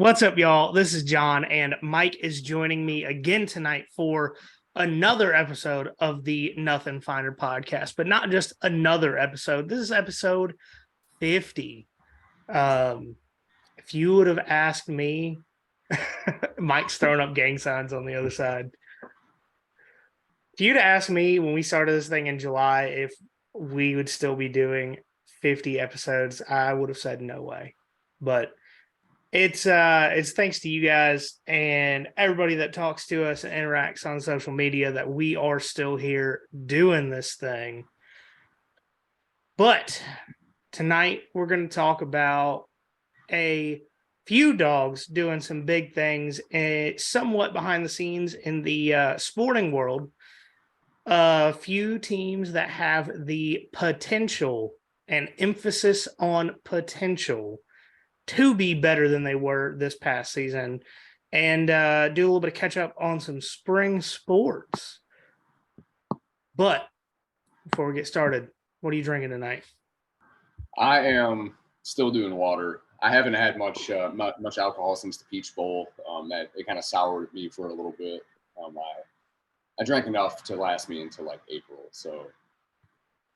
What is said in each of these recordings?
What's up, y'all? This is John, and Mike is joining me again tonight for another episode of the Nothing Finer podcast, but not just another episode. This is episode 50. If you would have asked me, Mike's throwing up gang signs on the other side. If you'd asked me when we started this thing in July if we would still be doing 50 episodes, I would have said no way. But it's thanks to you guys and everybody that talks to us and interacts on social media that we are still here doing this thing. But tonight we're going to talk about a few dogs doing some big things, somewhat behind the scenes in the sporting world. A few teams that have the potential, and emphasis on potential, to be better than they were this past season, and do a little bit of catch up on some spring sports. But before we get started, what are you drinking tonight? I am still doing water. I haven't had much alcohol since the Peach Bowl. That it kind of soured me for a little bit. I drank enough to last me until like April. So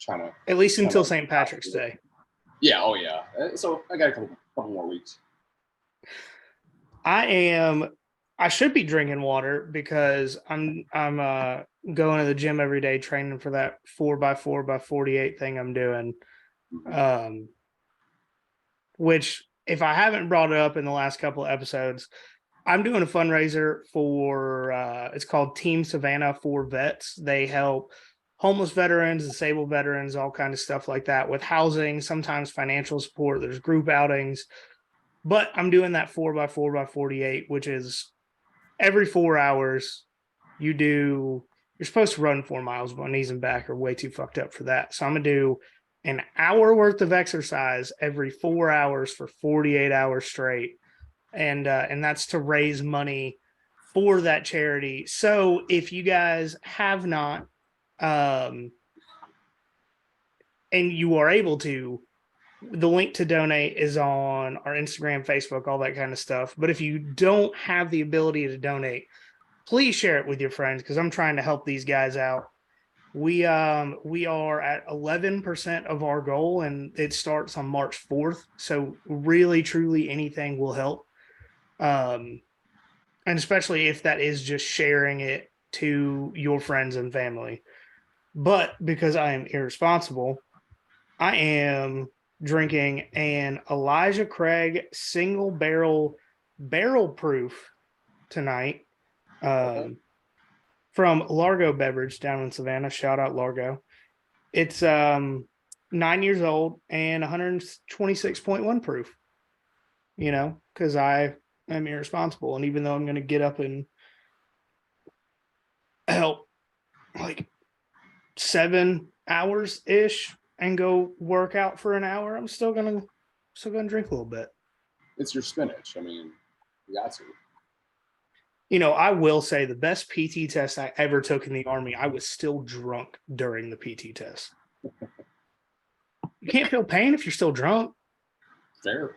trying to at least until St. Patrick's Day. Yeah. Oh yeah. So I got a couple more weeks. I should be drinking water because I'm going to the gym every day training for that 4x4x48 thing I'm doing. Which, if I haven't brought it up in the last couple of episodes, I'm doing a fundraiser for it's called Team Savannah for Vets. They help homeless veterans, disabled veterans, all kinds of stuff like that with housing, sometimes financial support. There's group outings. But I'm doing that 4x4x48, which is every 4 hours you're supposed to run 4 miles, but my knees and back are way too fucked up for that. So I'm going to do an hour worth of exercise every 4 hours for 48 hours straight. And that's to raise money for that charity. So if you guys have not, and you are able to, the link to donate is on our Instagram, Facebook, all that kind of stuff. But if you don't have the ability to donate, please share it with your friends because I'm trying to help these guys out. We are at 11% of our goal, and it starts on March 4th. So really, truly, anything will help. And especially if that is just sharing it to your friends and family. But because I am irresponsible, I am drinking an Elijah Craig single barrel proof tonight from Largo Beverage down in Savannah. Shout out Largo. It's 9 years old and 126.1 proof, because I am irresponsible. And even though I'm going to get up and help like 7 hours ish and go work out for an hour, I'm still gonna drink a little bit. It's your spinach. I mean, you got to. I will say the best PT test I ever took in the Army, I was still drunk during the PT test. You can't feel pain if you're still drunk. Fair.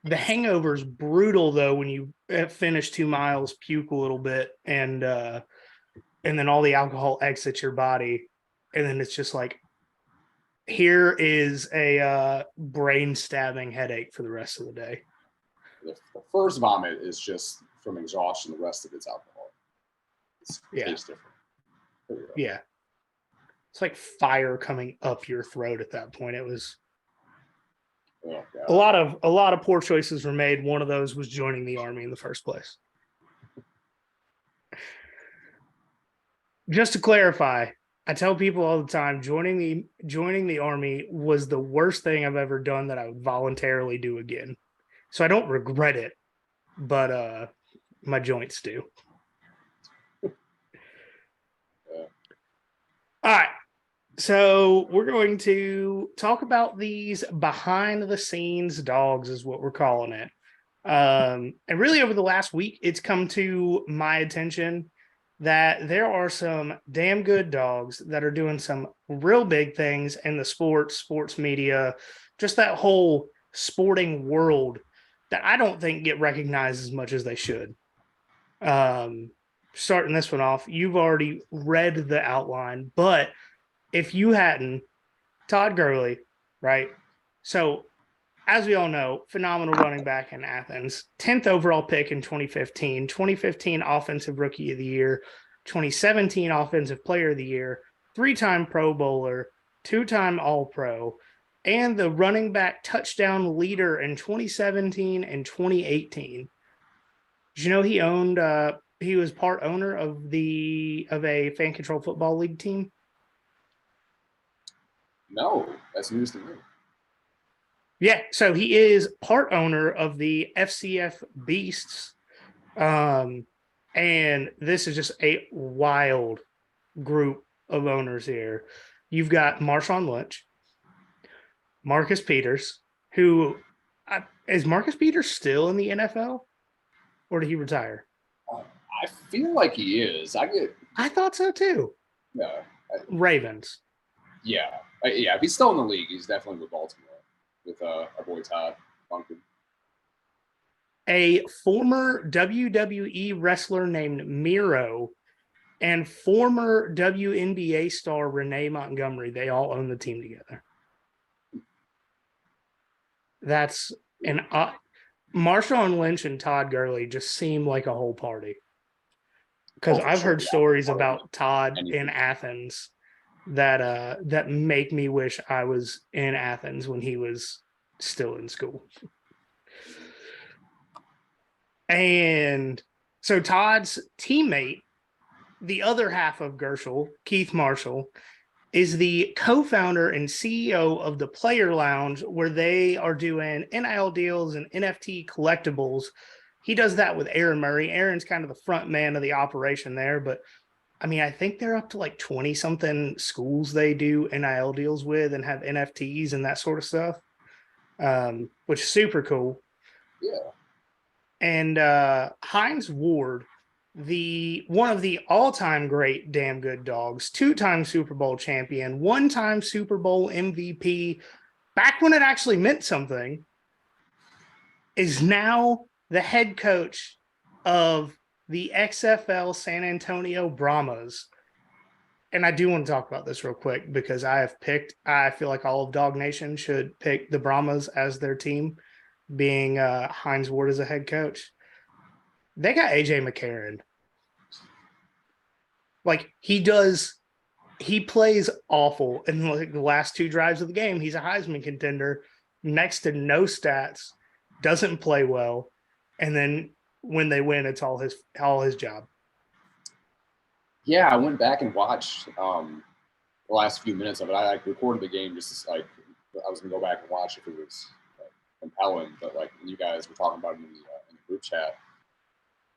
The hangover's brutal though when you finish 2 miles, puke a little bit, and then all the alcohol exits your body, and then it's just like, here is a brain stabbing headache for the rest of the day. The first vomit is just from exhaustion. The rest of it's alcohol. It tastes different. Yeah. It's like fire coming up your throat at that point. It was a lot of poor choices were made. One of those was joining the Army in the first place. Just to clarify, I tell people all the time, joining the Army was the worst thing I've ever done that I would voluntarily do again. So I don't regret it, but my joints do. All right. So we're going to talk about these behind the scenes dogs is what we're calling it. And really over the last week, it's come to my attention that there are some damn good dogs that are doing some real big things in the sports media, just that whole sporting world that I don't think get recognized as much as they should. Um, Starting this one off, you've already read the outline, but if you hadn't, Todd Gurley, right? So, as we all know, phenomenal running back in Athens, 10th overall pick in 2015, 2015 Offensive Rookie of the Year, 2017 Offensive Player of the Year, 3-time Pro Bowler, 2-time All Pro, and the running back touchdown leader in 2017 and 2018. Did you know he was part owner of a fan control football league team? No, that's news to me. Yeah, so he is part owner of the FCF Beasts. And this is just a wild group of owners here. You've got Marshawn Lynch, Marcus Peters, who is Marcus Peters still in the NFL, or did he retire? I feel like he is. I thought so too. Yeah. Ravens. Yeah. Yeah. If he's still in the league, he's definitely with Baltimore with our boy Todd Duncan. A former WWE wrestler named Miro and former WNBA star Renee Montgomery. They all own the team together. That's an Marshawn Lynch and Todd Gurley just seem like a whole party. Because I've heard stories about Todd in Athens that make me wish I was in Athens when he was still in school. And so Todd's teammate, the other half of Gershel, Keith Marshall, is the co-founder and CEO of the Player Lounge, where they are doing NIL deals and NFT collectibles. He does that with Aaron Murray. Aaron's kind of the front man of the operation there, but I mean, I think they're up to like 20 something schools they do NIL deals with and have NFTs and that sort of stuff, which is super cool. Yeah. And Hines Ward, one of the all-time great damn good dogs, 2-time Super Bowl champion, 1-time Super Bowl MVP, back when it actually meant something, is now the head coach of the XFL San Antonio Brahmas. And I do want to talk about this real quick because I feel like all of Dog Nation should pick the Brahmas as their team, being Hines Ward as a head coach. They got AJ McCarron. Like he plays awful in like the last 2 drives of the game. He's a Heisman contender, next to no stats, doesn't play well, and then when they win, it's all his job. Yeah, I went back and watched the last few minutes of it. I recorded the game just like I was gonna go back and watch if it was compelling, but like when you guys were talking about it in the group chat,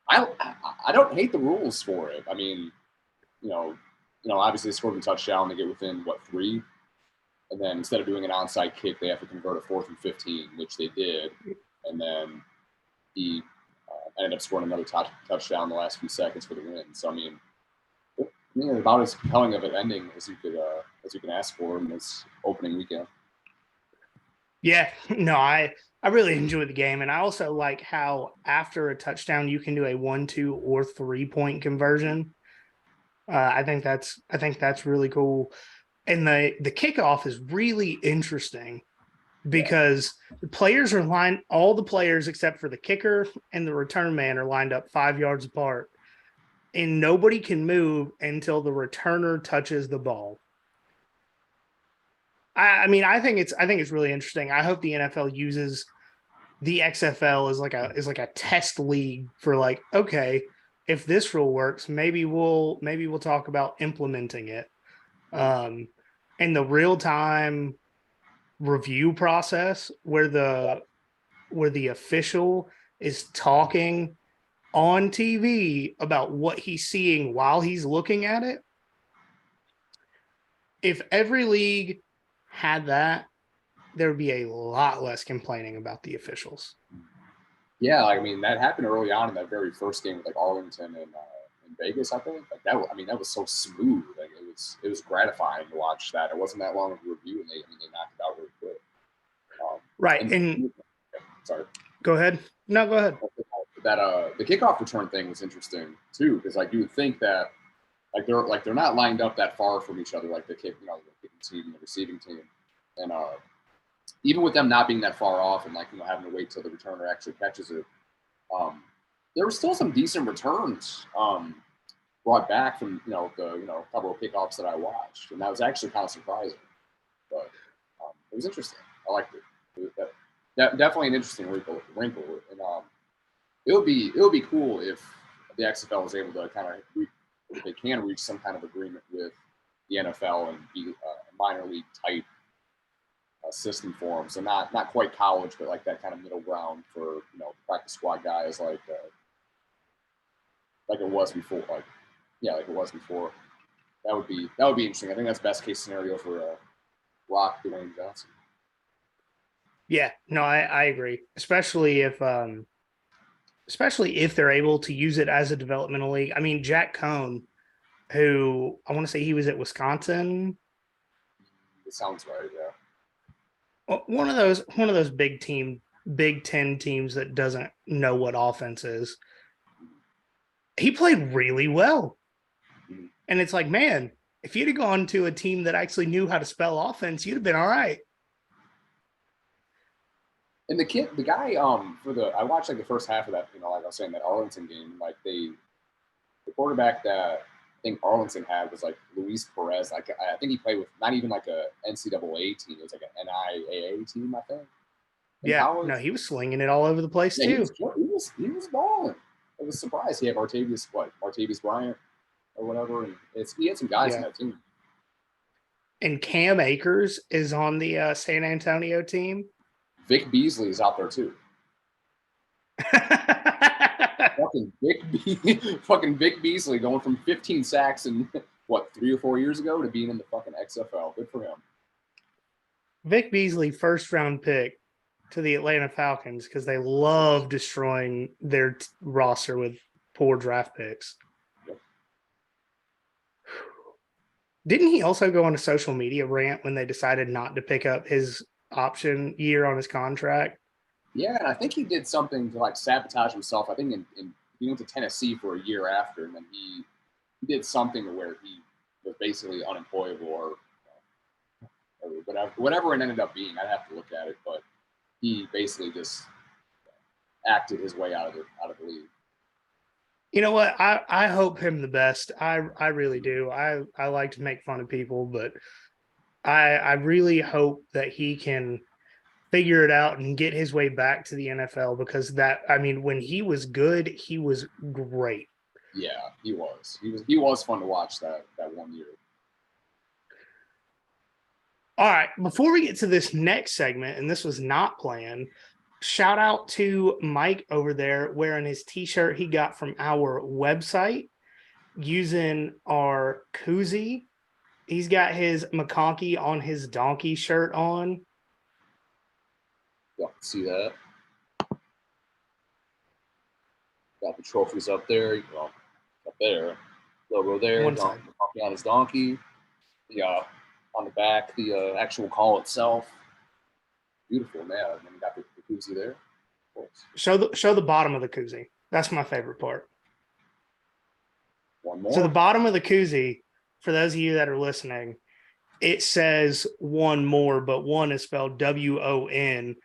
I don't hate the rules for it. I mean, obviously they scored a touchdown, they get within 3, and then instead of doing an onside kick, they have to convert a 4th and 15, which they did, and then he ended up scoring another touchdown in the last few seconds for the win. So I mean, about as compelling of an ending as you can ask for in this opening weekend. Yeah, no, I really enjoy the game, and I also like how after a touchdown you can do a 1, 2, or 3-point conversion. I think that's really cool, and the kickoff is really interesting because all the players except for the kicker and the return man are lined up 5 yards apart, and nobody can move until the returner touches the ball. I mean, I think it's really interesting. I hope the NFL uses the XFL as like a test league for like, okay, if this rule works, maybe we'll talk about implementing it. And the real time review process where the official is talking on TV about what he's seeing while he's looking at it. If every league had that, there would be a lot less complaining about the officials. Yeah, I mean that happened early on in that very first game with like Arlington and in Vegas. I think like that. I mean that was so smooth. Like it was gratifying to watch that. It wasn't that long of a review, and they knocked it out really quick. Right, and sorry. Go ahead. No, go ahead. That the kickoff return thing was interesting too, because like you would think that they're not lined up that far from each other, like the kicking team and the receiving team, and even with them not being that far off and having to wait till the returner actually catches it, there were still some decent returns brought back from the couple of kickoffs that I watched, and that was actually kind of surprising, but it was interesting. I liked it. Definitely an interesting wrinkle, and it would be cool if the XFL was able to if they can reach some kind of agreement with the NFL and be a minor league type system for them. So not quite college, but like that kind of middle ground for practice squad guys like it was before. Like it was before. That would be interesting. I think that's best case scenario for Rock Dwayne Johnson. Yeah, no, I agree. Especially if they're able to use it as a developmental league. I mean, Jack Cohn, who I want to say he was at Wisconsin. It sounds right, yeah. One of those Big Ten teams that doesn't know what offense is. He played really well. Mm-hmm. And it's like, man, if you'd have gone to a team that actually knew how to spell offense, you'd have been all right. And the guy, I watched like the first half of that, like I was saying, that Arlington game, like the quarterback that I think Arlington had was like Luis Perez. Like I think he played with not even like a NCAA team; it was like an NIAA team, I think. Yeah, college. No, he was slinging it all over the place too. He was balling. I was surprised. He had Martavius Bryant or whatever, and he had some guys in that team. And Cam Akers is on the San Antonio team. Vic Beasley is out there too. fucking Vic Beasley going from 15 sacks in 3 or 4 years ago to being in the fucking XFL. Good for him. Vic Beasley, first round pick to the Atlanta Falcons because they love destroying their roster with poor draft picks. Yep. Didn't he also go on a social media rant when they decided not to pick up his option year on his contract? Yeah, and I think he did something to like sabotage himself. I think he went to Tennessee for a year after, and then he did something to where he was basically unemployable or whatever it ended up being. I'd have to look at it, but he basically just acted his way out of the league. You know what? I hope him the best. I really do. I like to make fun of people, but I really hope that he can figure it out and get his way back to the NFL because when he was good, he was great. Yeah, he was. He was fun to watch that 1 year. All right, before we get to this next segment, and this was not planned, shout out to Mike over there wearing his t-shirt he got from our website using our koozie. He's got his McConkey on his donkey shirt on. Y'all can see that. Got the trophies up there. Well, up there. Logo there. McConkey on his donkey. Yeah. On the back, the actual call itself. Beautiful, man. And then you got the koozie there. Of course. Show the bottom of the koozie. That's my favorite part. One more. So the bottom of the koozie, for those of you that are listening, it says one more, but one is spelled WON.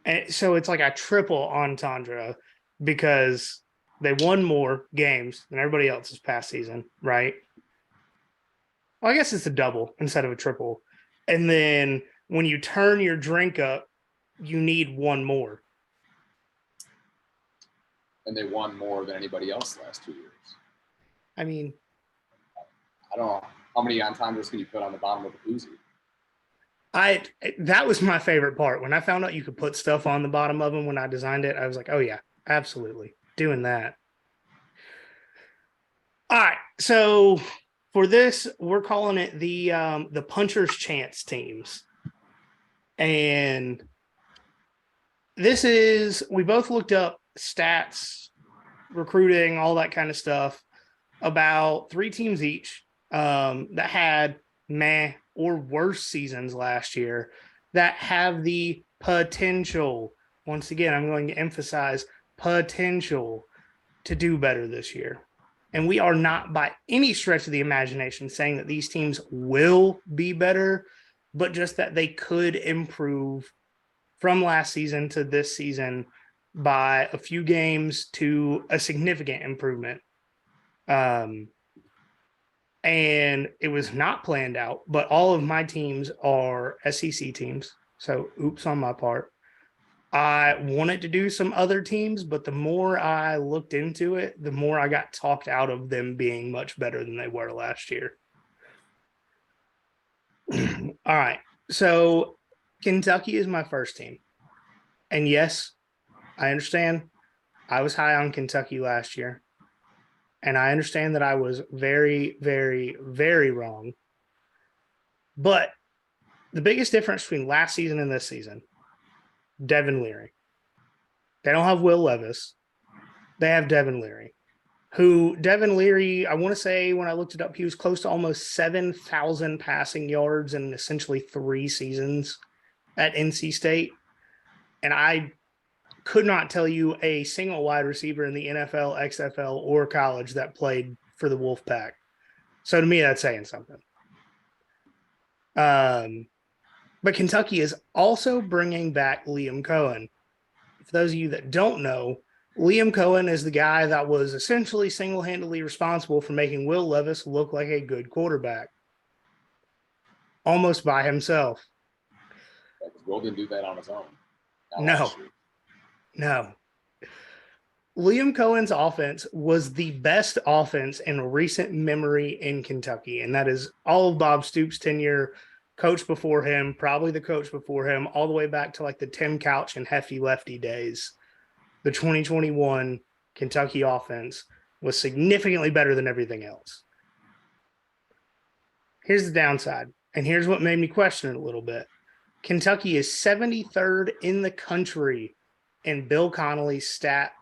And so it's like a triple entendre because they won more games than everybody else this past season, right? Well, I guess it's a double instead of a triple. And then when you turn your drink up, you need one more. And they won more than anybody else the last 2 years. I mean, I don't know. How many entendres can you put on the bottom of a koozie? That was my favorite part. When I found out you could put stuff on the bottom of them when I designed it, I was like, oh, yeah, absolutely. Doing that. All right. So for this, we're calling it the Puncher's Chance teams. And this is, we both looked up stats, recruiting, all that kind of stuff about 3 teams each that had meh or worse seasons last year that have the potential once again, I'm going to emphasize potential to do better this year. And we are not by any stretch of the imagination saying that these teams will be better, but just that they could improve from last season to this season by a few games to a significant improvement. And it was not planned out, but all of my teams are SEC teams. So oops on my part. I wanted to do some other teams, but the more I looked into it, the more I got talked out of them being much better than they were last year. All right. So Kentucky is my first team. And yes, I understand I was high on Kentucky last year. And I understand that I was very, very, very wrong. But the biggest difference between last season and this season, Devin Leary. They don't have Will Levis. They have Devin Leary, Devin Leary, I want to say when I looked it up, he was close to almost 7,000 passing yards in essentially 3 seasons at NC State. And I could not tell you a single wide receiver in the NFL, XFL, or college that played for the Wolfpack. So to me, that's saying something. But Kentucky is also bringing back Liam Cohen. For those of you that don't know, Liam Cohen is the guy that was essentially single-handedly responsible for making Will Levis look like a good quarterback, almost by himself. Yeah, Will didn't do that on his own. No. Liam Cohen's offense was the best offense in recent memory in Kentucky, and that is all of Bob Stoops' tenure, coach before him, probably the coach before him, all the way back to like the Tim Couch and Hefty Lefty days. The 2021 Kentucky offense was significantly better than everything else. Here's the downside, and here's what made me question it a little bit. Kentucky is 73rd in the country in Bill Connolly's stat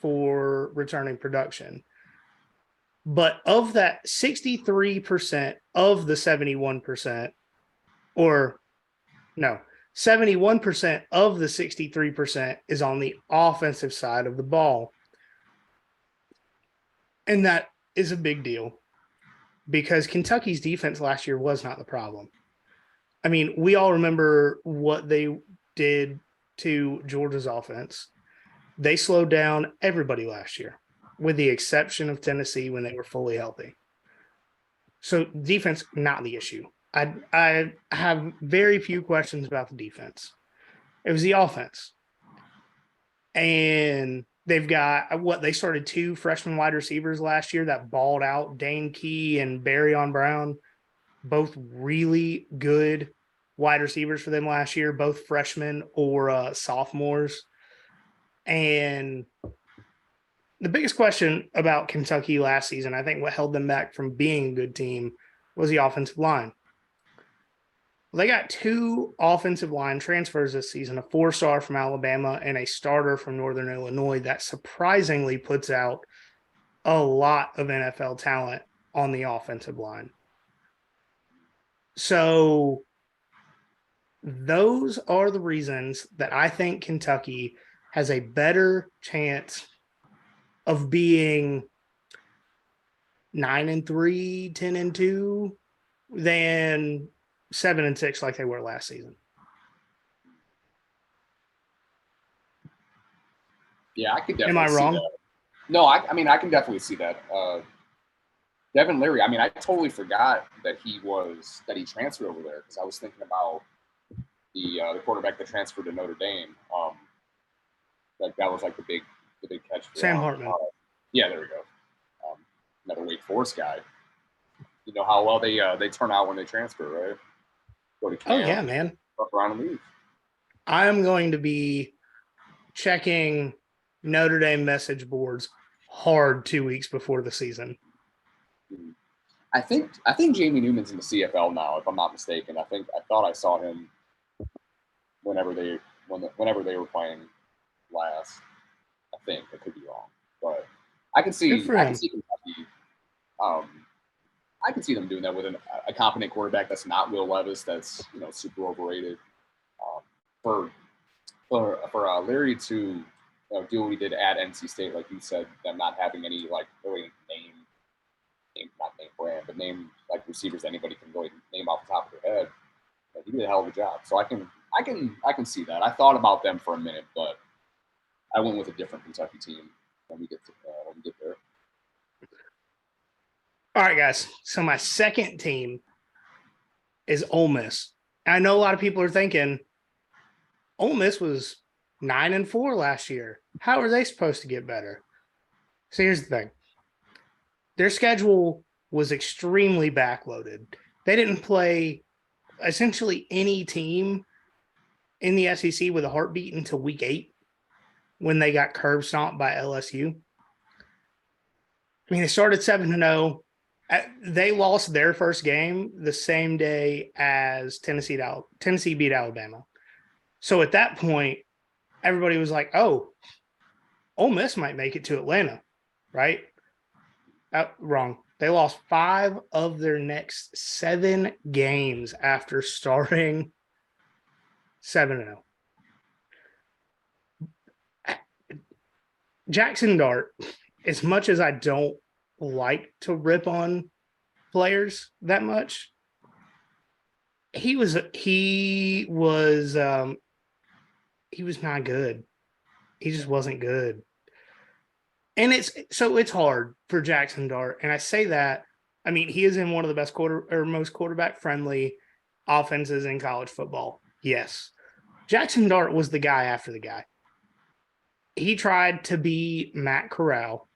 for returning production. But of that 63% of the 71%, or no, 71% of the 63% is on the offensive side of the ball. And that is a big deal because Kentucky's defense last year was not the problem. I mean, we all remember what they did to Georgia's offense. They slowed down everybody last year, with the exception of Tennessee when they were fully healthy. So defense, not the issue. I have very few questions about the defense. It was the offense. And they've got they started 2 freshman wide receivers last year that balled out, Dane Key and Barryon Brown, both really good wide receivers for them last year, both freshmen or sophomores. And the biggest question about Kentucky last season, I think what held them back from being a good team was the offensive line. They got 2 offensive line transfers this season, a 4-star from Alabama and a starter from Northern Illinois that surprisingly puts out a lot of NFL talent on the offensive line. So those are the reasons that I think Kentucky has a better chance of being 9-3, 10-2 than 7-6 like they were last season. Yeah, I could definitely. Am I wrong? See that. No, I mean I can definitely see that. Devin Leary. I mean, I totally forgot that he transferred over there because I was thinking about the quarterback that transferred to Notre Dame. That was like the big catch for Sam Hartman. Yeah, there we go. Another Wake Forest guy. You know how well they turn out when they transfer, right? Go to camp, yeah, man. Fuck around and leave. I am going to be checking Notre Dame message boards hard 2 weeks before the season. I think Jamie Newman's in the CFL now, if I'm not mistaken. I thought I saw him whenever they were playing last. I think I could be wrong, but I can see Kentucky. I can see them doing that with a competent quarterback that's not Will Levis, that's super overrated. For for Larry to do what he did at NC State, like you said, them not having any like really not name brand, but name like receivers anybody can really name off the top of their head. He did a hell of a job. So I can see that. I thought about them for a minute, but I went with a different Kentucky team when we get there. All right, guys. So my second team is Ole Miss. I know a lot of people are thinking Ole Miss was 9-4 last year. How are they supposed to get better? So here's the thing. Their schedule was extremely backloaded. They didn't play essentially any team in the SEC with a heartbeat until week 8 when they got curb stomped by LSU. I mean, they started 7-0. They lost their first game the same day as Tennessee beat Alabama. So at that point, everybody was like, oh, Ole Miss might make it to Atlanta, right? Wrong. They lost 5 of their next 7 games after starting 7-0. Jackson Dart, as much as I don't like to rip on players that much, he was not good. He just wasn't good. And it's hard for Jackson Dart. And I say that, I mean, he is in one of the best most quarterback friendly offenses in college football. Yes. Jackson Dart was the guy after the guy. He tried to be Matt Corral.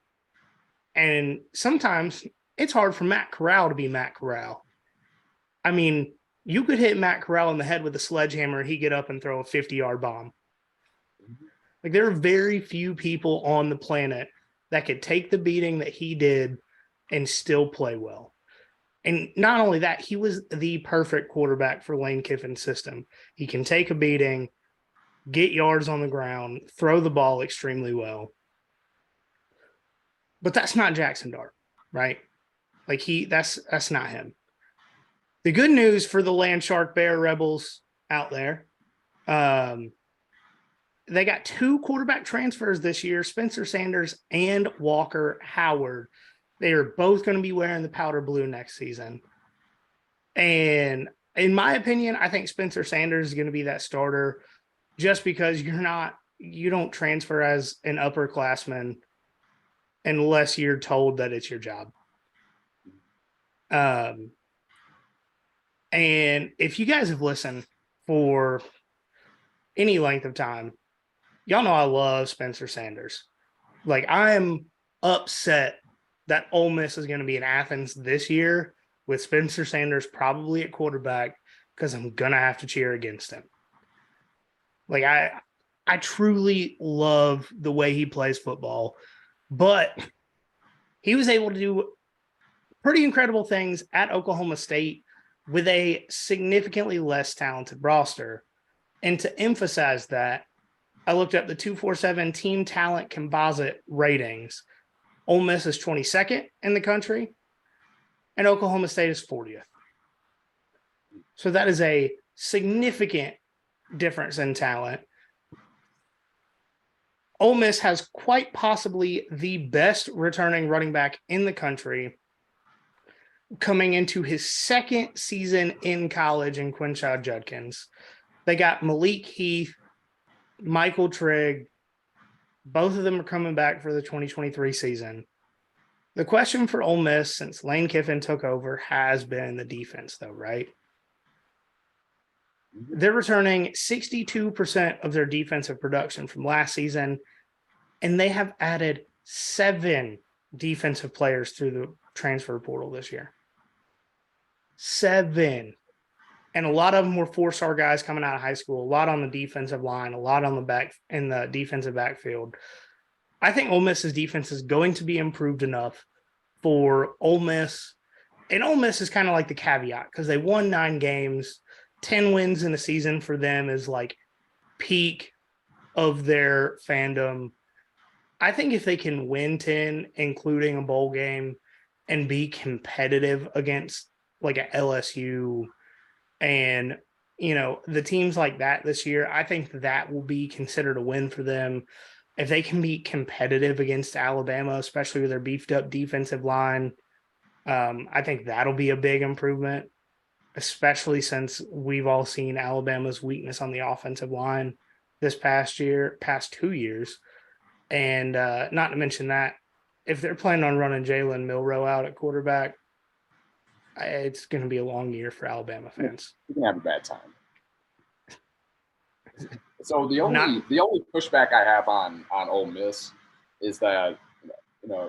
And sometimes it's hard for Matt Corral to be Matt Corral. I mean, you could hit Matt Corral in the head with a sledgehammer, he'd get up and throw a 50-yard bomb. Like, there are very few people on the planet that could take the beating that he did and still play well. And not only that, he was the perfect quarterback for Lane Kiffin's system. He can take a beating, get yards on the ground, throw the ball extremely well. But that's not Jackson Dart, right? Like, that's not him. The good news for the Land Shark Bear Rebels out there, they got 2 quarterback transfers this year, Spencer Sanders and Walker Howard. They are both going to be wearing the powder blue next season. And in my opinion, I think Spencer Sanders is going to be that starter just because you don't transfer as an upperclassman unless you're told that it's your job. And if you guys have listened for any length of time, y'all know I love Spencer Sanders. Like, I'm upset that Ole Miss is going to be in Athens this year with Spencer Sanders probably at quarterback because I'm going to have to cheer against him. Like, I truly love the way he plays football, but he was able to do pretty incredible things at Oklahoma State with a significantly less talented roster. And to emphasize that, I looked up the 247 team talent composite ratings. Ole Miss is 22nd in the country, and Oklahoma State is 40th. So that is a significant difference in talent. Ole Miss has quite possibly the best returning running back in the country coming into his second season in college in Quinshad Judkins. They got Malik Heath, Michael Trigg. Both of them are coming back for the 2023 season. The question for Ole Miss since Lane Kiffin took over has been the defense, though, right? They're returning 62% of their defensive production from last season, and they have added 7 defensive players through the transfer portal this year. 7. And a lot of them were 4-star guys coming out of high school, a lot on the defensive line, a lot on the back in the defensive backfield. I think Ole Miss's defense is going to be improved enough for Ole Miss. And Ole Miss is kind of like the caveat because they won 9 games. 10 wins in a season for them is like peak of their fandom. I think if they can win 10, including a bowl game, and be competitive against like a LSU and the teams like that this year, I think that will be considered a win for them. If they can be competitive against Alabama, especially with their beefed up defensive line, I think that'll be a big improvement, especially since we've all seen Alabama's weakness on the offensive line this past 2 years. And not to mention that, if they're planning on running Jalen Milroe out at quarterback, it's going to be a long year for Alabama fans. You can have a bad time. So the only pushback I have on Ole Miss is that,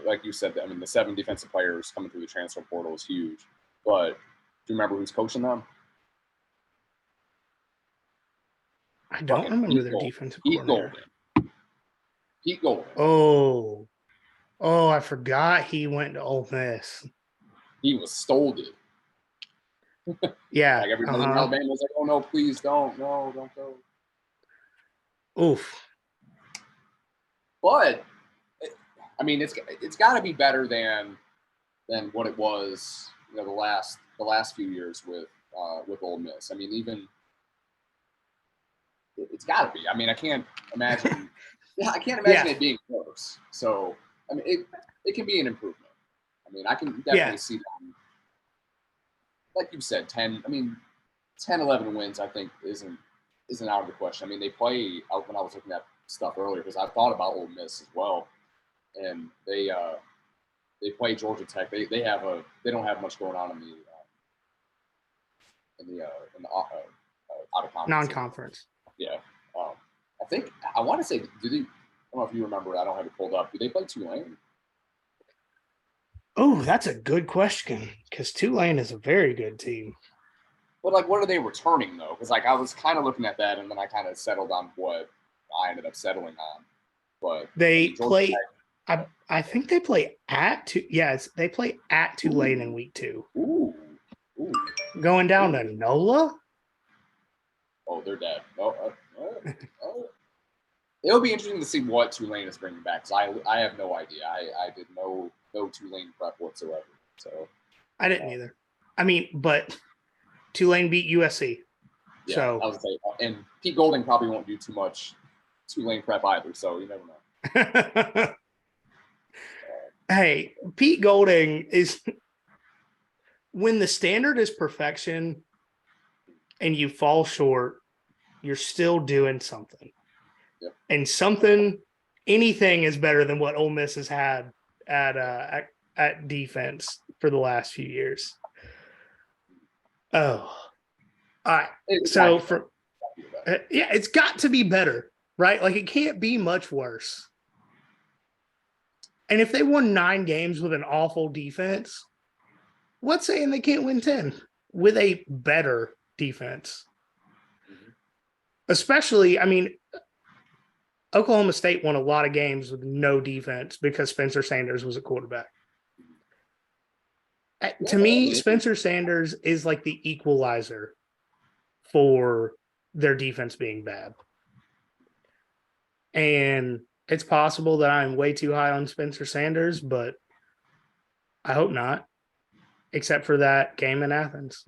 like you said, the 7 defensive players coming through the transfer portal is huge. But do you remember who's coaching them? I don't remember their defensive coordinator. Pete Golden. Oh, I forgot he went to Ole Miss. He was stoled. Yeah. Like everybody in Alabama was like, "Oh no, please don't go." Oof. But it's got to be better than what it was, the last few years with Ole Miss. It's got to be. I can't imagine. I can't imagine it being worse. So it can be an improvement. I can definitely see them. Like you said, 10, 11 wins, I think, isn't out of the question. They play, when I was looking at stuff earlier, because I thought about Ole Miss as well, and they play Georgia Tech. They don't have much going on in the out of conference. Non-conference. Yeah. I want to say, I don't know if you remember, I don't have it pulled up. Do they play Tulane? Oh, that's a good question, because Tulane is a very good team. But what are they returning though? Because I was kind of looking at that, and then I kind of settled on what I ended up settling on. But they play. I think they play at they play at Tulane in week 2. Ooh. Going down to NOLA. Oh, they're dead. It'll be interesting to see what Tulane is bringing back. Because I have no idea. I did no Tulane prep whatsoever. So I didn't either. But Tulane beat USC. Yeah, so I was saying, and Pete Golding probably won't do too much Tulane prep either. So you never know. Hey, Pete Golding is, when the standard is perfection and you fall short, you're still doing something. Yep. And anything is better than what Ole Miss has had at defense for the last few years. Oh, all right. So it's got to be better, right? It can't be much worse. And if they won 9 games with an awful defense, what's saying they can't win 10 with a better defense? Mm-hmm. Especially, Oklahoma State won a lot of games with no defense because Spencer Sanders was a quarterback. To me, Spencer Sanders is like the equalizer for their defense being bad. And it's possible that I'm way too high on Spencer Sanders, but I hope not, except for that game in Athens.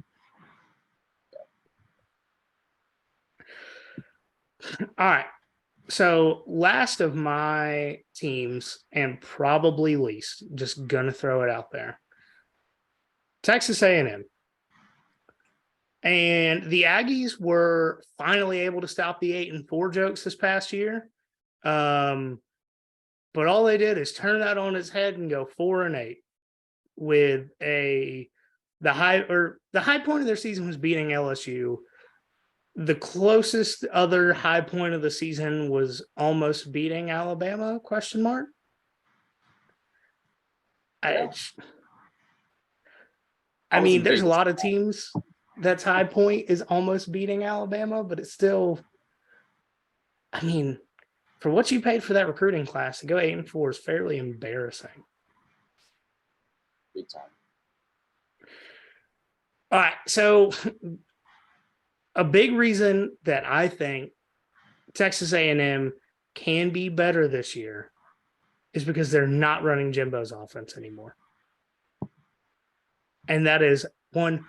All right. So last of my teams, and probably least, just going to throw it out there, Texas A&M. And the Aggies were finally able to stop the 8-4 jokes this past year. But all they did is turn that on its head and go 4-8 with the high point of their season was beating LSU. The closest other high point of the season was almost beating Alabama, ? There's a lot of teams that's high point is almost beating Alabama, but it's still, for what you paid for that recruiting class, to go 8-4 is fairly embarrassing. Big time. All right, so a big reason that I think Texas A&M can be better this year is because they're not running Jimbo's offense anymore. And that is 100%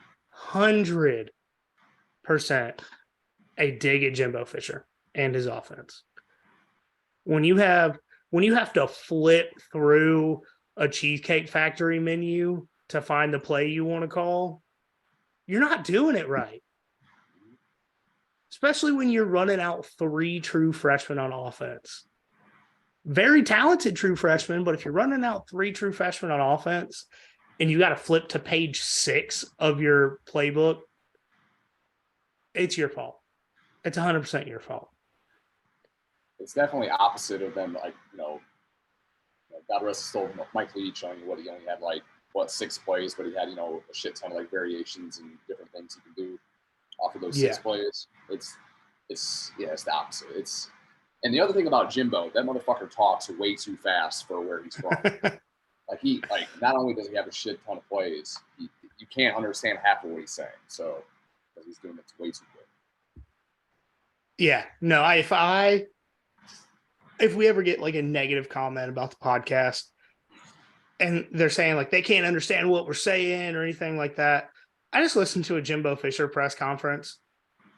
a dig at Jimbo Fisher and his offense. When you have to flip through a Cheesecake Factory menu to find the play you want to call, you're not doing it right. Especially when you're running out 3 true freshmen on offense. Very talented true freshmen, but if you're running out 3 true freshmen on offense and you got to flip to page 6 of your playbook, it's your fault. It's 100% your fault. It's definitely opposite of them, like, God rest his soul, Mike Leach showing you what he only had, 6 plays, but he had, a shit ton of variations and different things he can do off of those 6 plays. It's the opposite. And the other thing about Jimbo, that motherfucker talks way too fast for where he's from. Not only does he have a shit ton of plays, you can't understand half of what he's saying. So, because he's doing it way too quick. Yeah, no, if we ever get a negative comment about the podcast and they're saying they can't understand what we're saying or anything like that, I just listen to a Jimbo Fisher press conference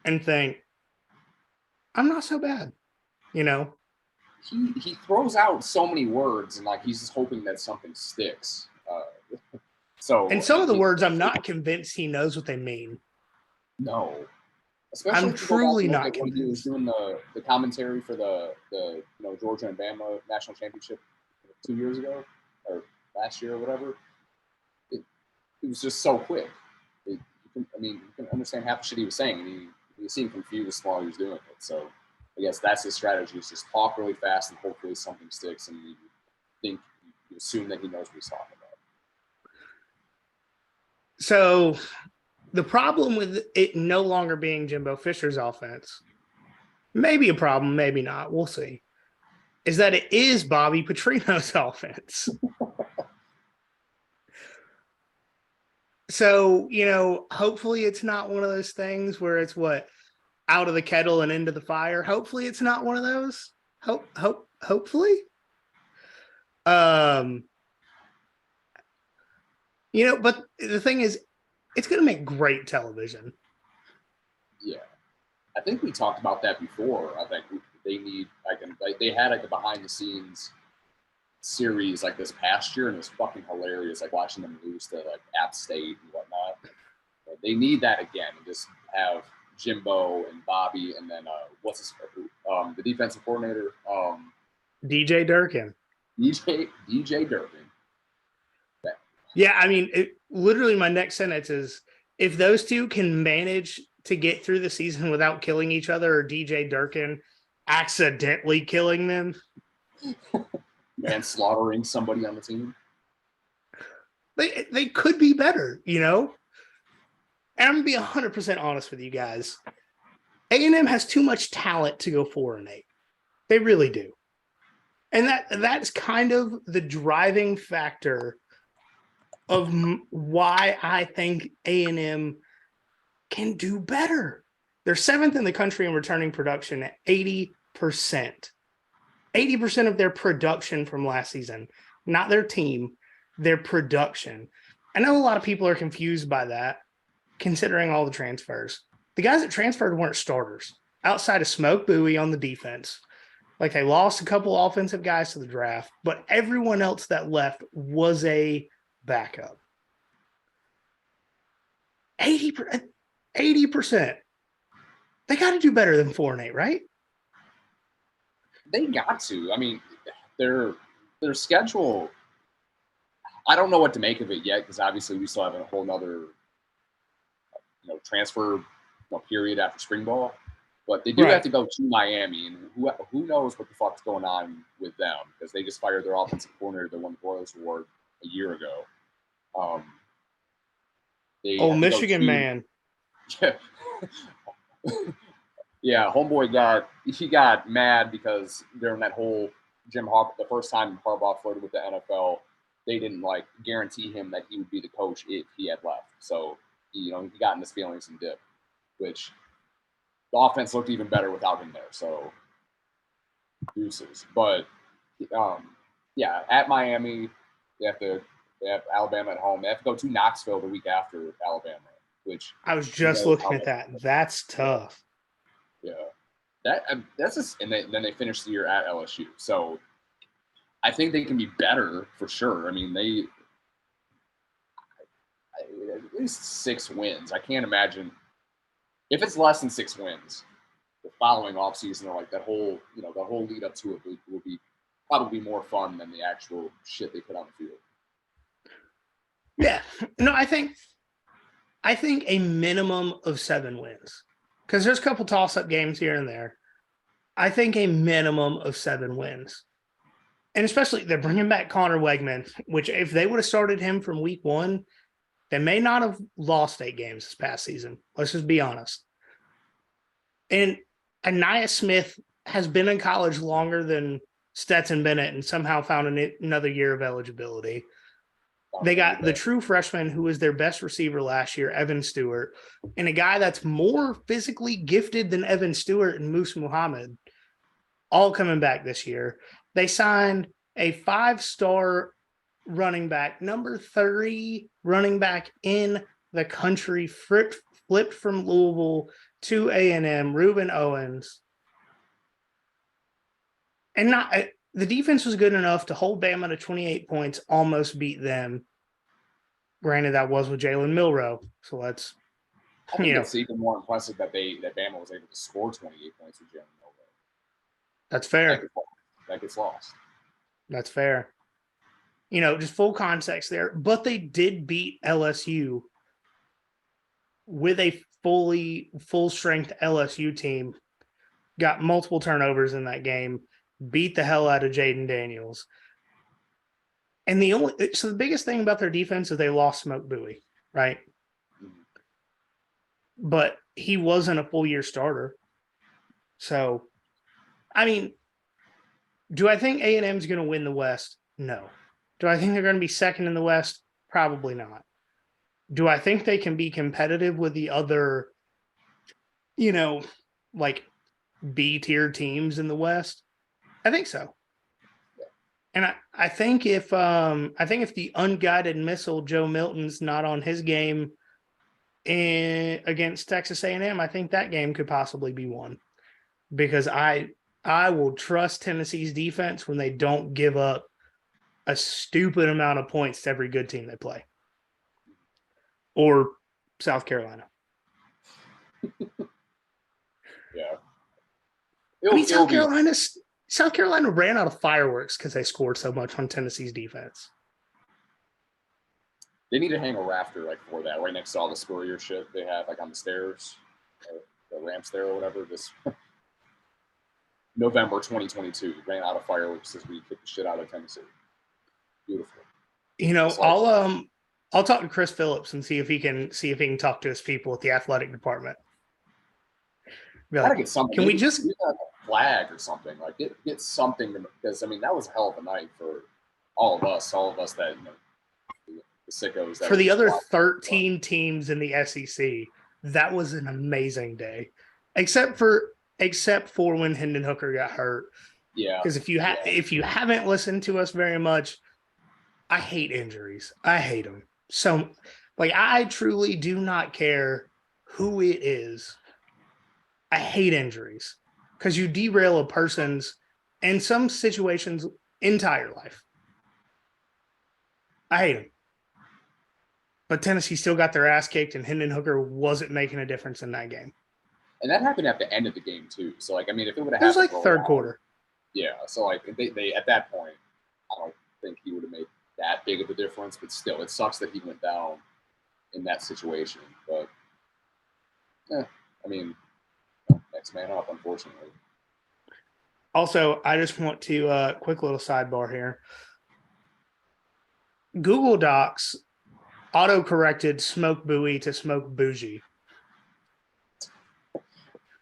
and think, I'm not so bad. He throws out so many words and he's just hoping that something sticks. And some of the words I'm not convinced he knows what they mean. No. Especially I'm truly not convinced. When he was doing the commentary for the Georgia and Bama national championship 2 years ago or last year or whatever, it was just so quick. You can understand half the shit he was saying, and he seemed confused while he was doing it. So I guess that's his strategy: is just talk really fast and hopefully something sticks, and you assume that he knows what he's talking about. So the problem with it no longer being Jimbo Fisher's offense, maybe a problem, maybe not, we'll see, is that it is Bobby Petrino's offense. So, hopefully it's not one of those things where it's out of the kettle and into the fire. Hopefully it's not one of those. Hopefully. But the thing is, it's going to make great television. Yeah. I think we talked about that before. I think they need, they had a behind the scenes series this past year, and it was fucking hilarious, watching them lose to App State and whatnot. They need that again, and just have Jimbo and Bobby, and then the defensive coordinator, DJ Durkin. DJ Durkin. Yeah, literally my next sentence is, if those two can manage to get through the season without killing each other, or DJ Durkin accidentally killing them, manslaughtering somebody on the team, they could be better, And I'm gonna be 100% honest with you guys. A&M has too much talent to go 4-8. They really do, and that's kind of the driving factor of why I think A&M can do better. They're 7th in the country in returning production at 80%. 80% of their production from last season, not their team, their production. I know a lot of people are confused by that, considering all the transfers. The guys that transferred weren't starters, outside of Smoke Bowie on the defense. They lost a couple offensive guys to the draft, but everyone else that left was a backup. 80%. They got to do better than 4-8, right? They got to. Their schedule, I don't know what to make of it yet, because obviously we still have a whole nother transfer period after spring ball. But they do have to go to Miami, and who knows what the fuck's going on with them, because they just fired their offensive coordinator that won the Broyles Award a year ago. Michigan man. Yeah, homeboy got mad because during that whole the first time Harbaugh flirted with the NFL, they didn't guarantee him that he would be the coach if he had left. So he got in his feelings and dipped, which the offense looked even better without him there. So deuces. But at Miami, they have Alabama at home. They have to go to Knoxville the week after Alabama, which I was just looking at that. That's tough. That's just, and then they finished the year at LSU. So I think they can be better for sure. I mean, at least 6 wins. I can't imagine if it's less than 6 wins the following offseason or like that whole lead up to it will be probably more fun than the actual shit they put on the field. Yeah, no, I think a minimum of 7 wins because there's a couple toss-up games here and there. I think a minimum of 7 wins. And especially they're bringing back Connor Wegman, which if they would have started him from week 1, they may not have lost 8 games this past season. Let's just be honest. And Anaya Smith has been in college longer than Stetson Bennett and somehow found another year of eligibility. They got the true freshman who was their best receiver last year, Evan Stewart, and a guy that's more physically gifted than Evan Stewart and Moose Muhammad, all coming back this year. They signed a 5-star running back, number 30 running back in the country, flipped from Louisville to A&M, Reuben Owens. And the defense was good enough to hold Bama to 28 points, almost beat them. Granted, that was with Jalen Milroe. So let's, I think it's even more impressive that Bama was able to score 28 points with Jalen Milroe. That's fair. That gets lost. That's fair. Just full context there. But they did beat LSU with a full strength LSU team. Got multiple turnovers in that game. Beat the hell out of Jaden Daniels. And the biggest thing about their defense is they lost Smoke Bowie, right? But he wasn't a full year starter. So, I mean, do I think A&M is going to win the West? No. Do I think they're going to be second in the West? Probably not. Do I think they can be competitive with the other, like B-tier teams in the West? I think so. And I think if the unguided missile Joe Milton's not on his game against Texas A&M, I think that game could possibly be won because I will trust Tennessee's defense when they don't give up a stupid amount of points to every good team they play, or South Carolina. Yeah, South Carolina ran out of fireworks because they scored so much on Tennessee's defense. They need to hang a rafter for that right next to all the Spurrier shit they have on the stairs, the ramps there or whatever. This November 2022 ran out of fireworks as we kicked the shit out of Tennessee. Beautiful. I'll talk to Chris Phillips and see if he can talk to his people at the athletic department. Gotta get something. Can we just get a flag or something? Get something because that was a hell of a night for all of us that the sickos. That for the other 13 teams in the SEC, that was an amazing day, except for when Hendon Hooker got hurt. Yeah. Because if you haven't listened to us very much, I hate injuries. I hate them. So, I truly do not care who it is. I hate injuries because you derail a person's, in some situations, entire life. I hate them. But Tennessee still got their ass kicked, and Hendon Hooker wasn't making a difference in that game. And that happened at the end of the game, too. So, if it would have happened... It was third quarter. Yeah. So, they at that point, I don't think he would have made that big of a difference. But still, it sucks that he went down in that situation. But, next man up, unfortunately. Also, I just want to quick little sidebar here. Google Docs auto-corrected Smoke Bowie to Smoke Bougie.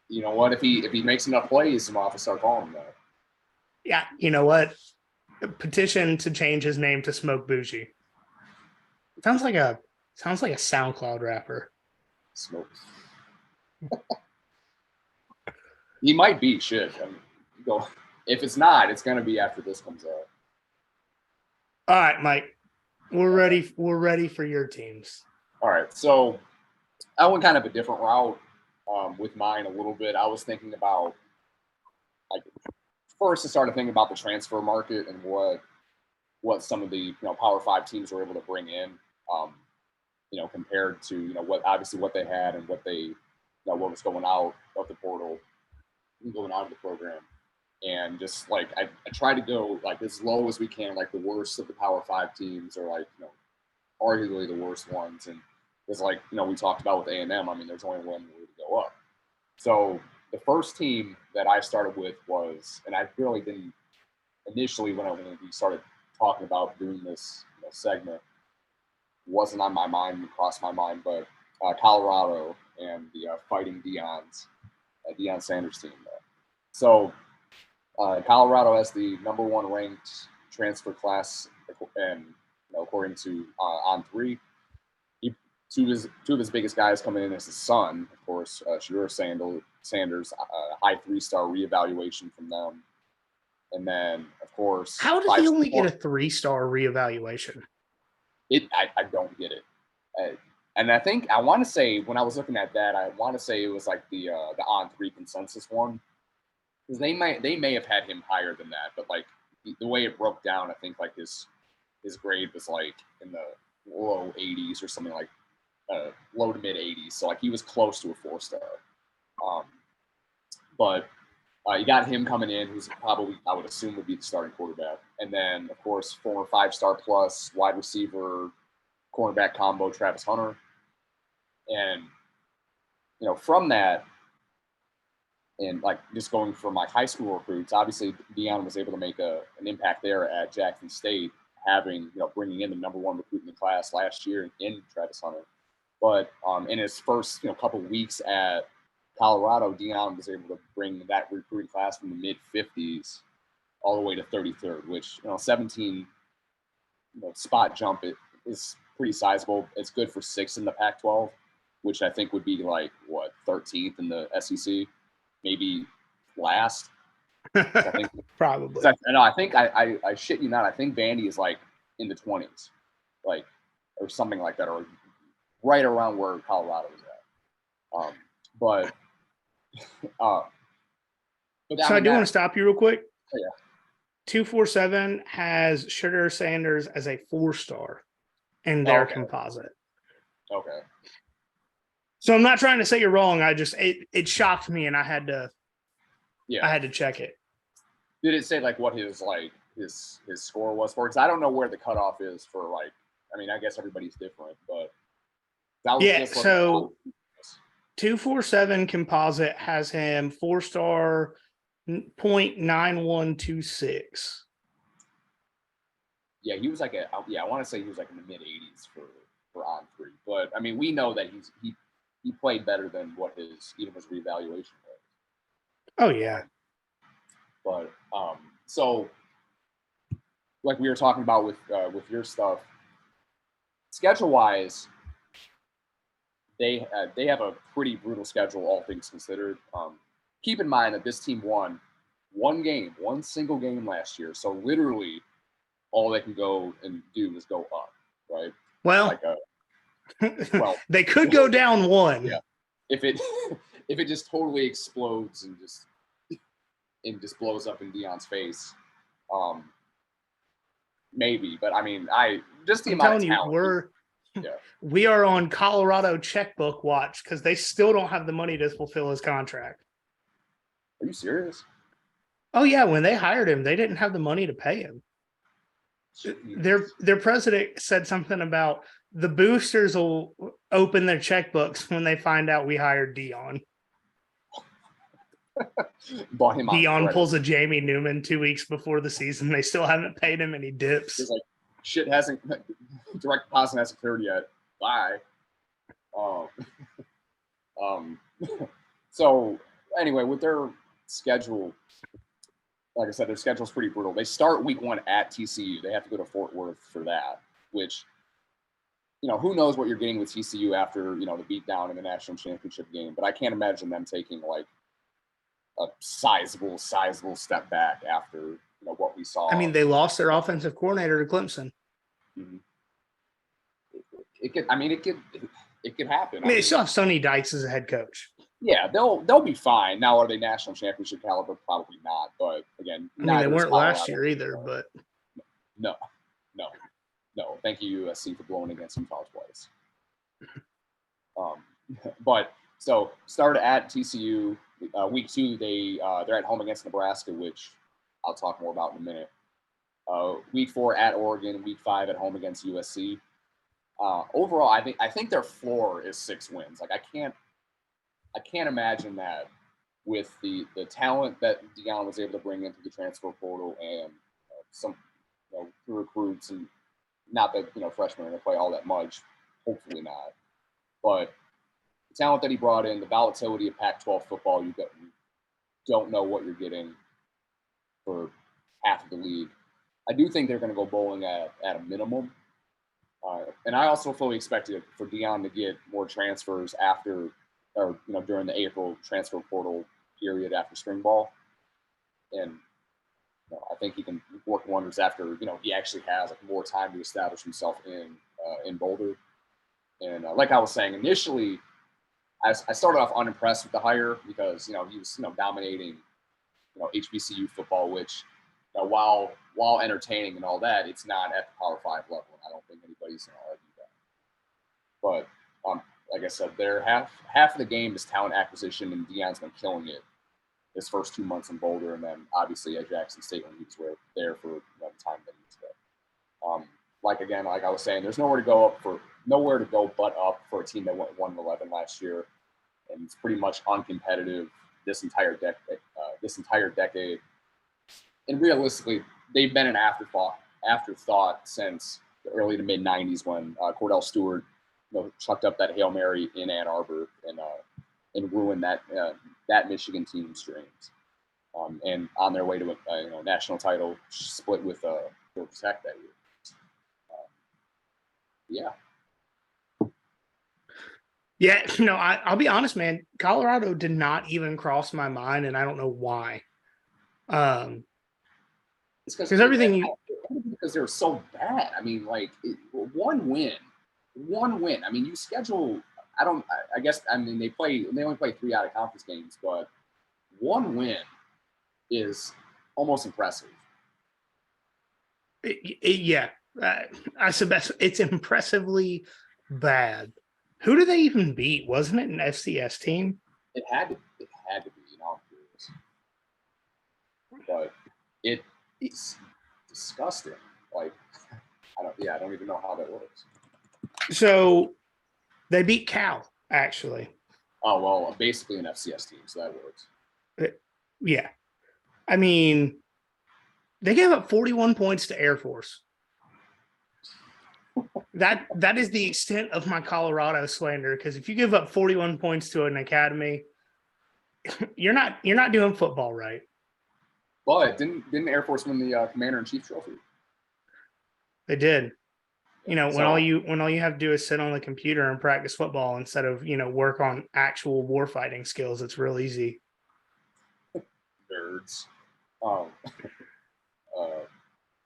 You know what? If he makes enough plays, I'm off to start calling him that. Yeah, you know what? Petition to change his name to Smoke Bougie. Sounds like a SoundCloud rapper. Smoke. He might be shit. If it's not, it's gonna be after this comes out. All right, Mike. We're ready. We're ready for your teams. All right. So I went kind of a different route with mine a little bit. I was thinking about like first I started thinking about the transfer market and what some of the Power Five teams were able to bring in, compared to what obviously what they had and what they what was going out of the portal, going out of the program, and just like I try to go like as low as we can, like the worst of the Power Five teams or like arguably the worst ones, and it's like we talked about with A&M. I mean, there's only one way to go up. So the first team that I started with was, and I really didn't initially when we started talking about doing this segment, wasn't on my mind, crossed my mind, but Colorado and the Fighting Deion's, Deion Sanders team. So Colorado has the number one ranked transfer class, and according to On3, two of his biggest guys coming in is his son, of course, Shedeur Sanders, high 3-star reevaluation from them. And then, of course, how did he only get a 3-star reevaluation? I don't get it. And I want to say when I was looking at that, I want to say it was like the On3 consensus one, because they may have had him higher than that, but like the way it broke down, I think like his grade was like in the low 80s or something, like low to mid 80s. So like he was close to a 4-star. But you got him coming in, who's probably, I would assume, would be the starting quarterback. And then, of course, former 5-star plus wide receiver, cornerback combo, Travis Hunter. And, from that, and like just going from like high school recruits, obviously Deion was able to make an impact there at Jackson State, having, bringing in the number one recruit in the class last year in Travis Hunter. But in his first, couple weeks at Colorado, Deion was able to bring that recruiting class from the mid-50s all the way to 33rd, which 17 spot jump is pretty sizable. It's good for 6th in the Pac-12, which I think would be like 13th in the SEC, maybe last. I think Probably. I think I shit you not. I think Vandy is like in the 20s, like or something like that, or right around where Colorado is at. But so I do want to stop you real quick. Oh, yeah. 247 has Shedeur Sanders as a 4-star in their composite. Okay. So I'm not trying to say you're wrong. I just it shocked me, and I had to check it. Did it say like what his score was for? Because I don't know where the cutoff is for like. I mean, I guess everybody's different, but that was just so 247 composite has him 4-star 0.9126. Yeah, he was like I want to say he was like in the mid 80s for On3, but I mean we know that he played better than what his reevaluation was. Oh yeah. But so like we were talking about with your stuff, schedule wise, they have a pretty brutal schedule, all things considered. Keep in mind that this team won one single game last year, so literally all they can go and do is go up, right? Well, they could go down one. Yeah, if it just totally explodes and just blows up in Deion's face, maybe. But I mean, the amount of talent. We are on Colorado checkbook watch because they still don't have the money to fulfill his contract. Are you serious? Oh yeah, when they hired him, they didn't have the money to pay him. Their president said something about the boosters will open their checkbooks when they find out we hired Deion. Bought him Deion pulls a Jamie Newman 2 weeks before the season. They still haven't paid him, and he dips. It's like shit hasn't direct deposit hasn't cleared yet. Bye. So anyway, with their schedule, like I said, their schedule is pretty brutal. They start week 1 at TCU. They have to go to Fort Worth for that, which, who knows what you're getting with TCU after, the beatdown in the national championship game. But I can't imagine them taking like a sizable step back after, what we saw. I mean, they lost their offensive coordinator to Clemson. Mm-hmm. It could happen. I mean, they still have Sonny Dykes as a head coach. Yeah, they'll be fine. Now, are they national championship caliber? Probably not. But again, I mean, they neither is weren't last Colorado. year either, but No, no, no. Thank you, USC, for blowing against Utah twice. But so started at TCU. Week 2, they're at home against Nebraska, which I'll talk more about in a minute. Week 4 at Oregon. Week 5 at home against USC. Overall, I think their floor is 6 wins. Like I can't imagine that with the talent that Deion was able to bring into the transfer portal and some recruits, and not that freshmen are going to play all that much, hopefully not, but the talent that he brought in, the volatility of Pac-12 football, you don't know what you're getting for half of the league. I do think they're going to go bowling at a minimum. And I also fully expected for Deion to get more transfers after, or during the April transfer portal period after spring ball, and I think he can work wonders after he actually has more time to establish himself in Boulder. And like I was saying initially, I started off unimpressed with the hire because he was dominating HBCU football, which while entertaining and all that, it's not at the Power 5 level. And I don't think anybody's going to argue that. But like I said, half of the game is talent acquisition, and Deion's been killing it his first 2 months in Boulder, and then obviously at Jackson State when he was there for the time that he was there. Like I was saying, there's nowhere to go but up for a team that went 1-11 last year, and it's pretty much uncompetitive this entire decade. And realistically, they've been an afterthought since the early to mid '90s when Cordell Stewart, chucked up that Hail Mary in Ann Arbor and ruined that Michigan team's dreams. And on their way to a national title, split with Georgia Tech that year. Yeah, I'll be honest, man. Colorado did not even cross my mind, and I don't know why. It's because everything they're so bad. I mean, one win. I mean, you schedule. I guess. I mean, they only play 3 out of conference games, but one win is almost impressive. Yeah, I said it's impressively bad. Who did they even beat? Wasn't it an FCS team? It had to be. But it's disgusting. Like I don't even know how that works. So they beat Cal, actually. Oh well, basically an FCS team, so that works. Yeah, I mean, they gave up 41 points to Air Force. That is the extent of my Colorado slander. Because if you give up 41 points to an academy, you're not doing football right. But didn't Air Force win the Commander-in-Chief trophy? They did. When all you have to do is sit on the computer and practice football instead of work on actual war fighting skills, it's real easy. Nerds.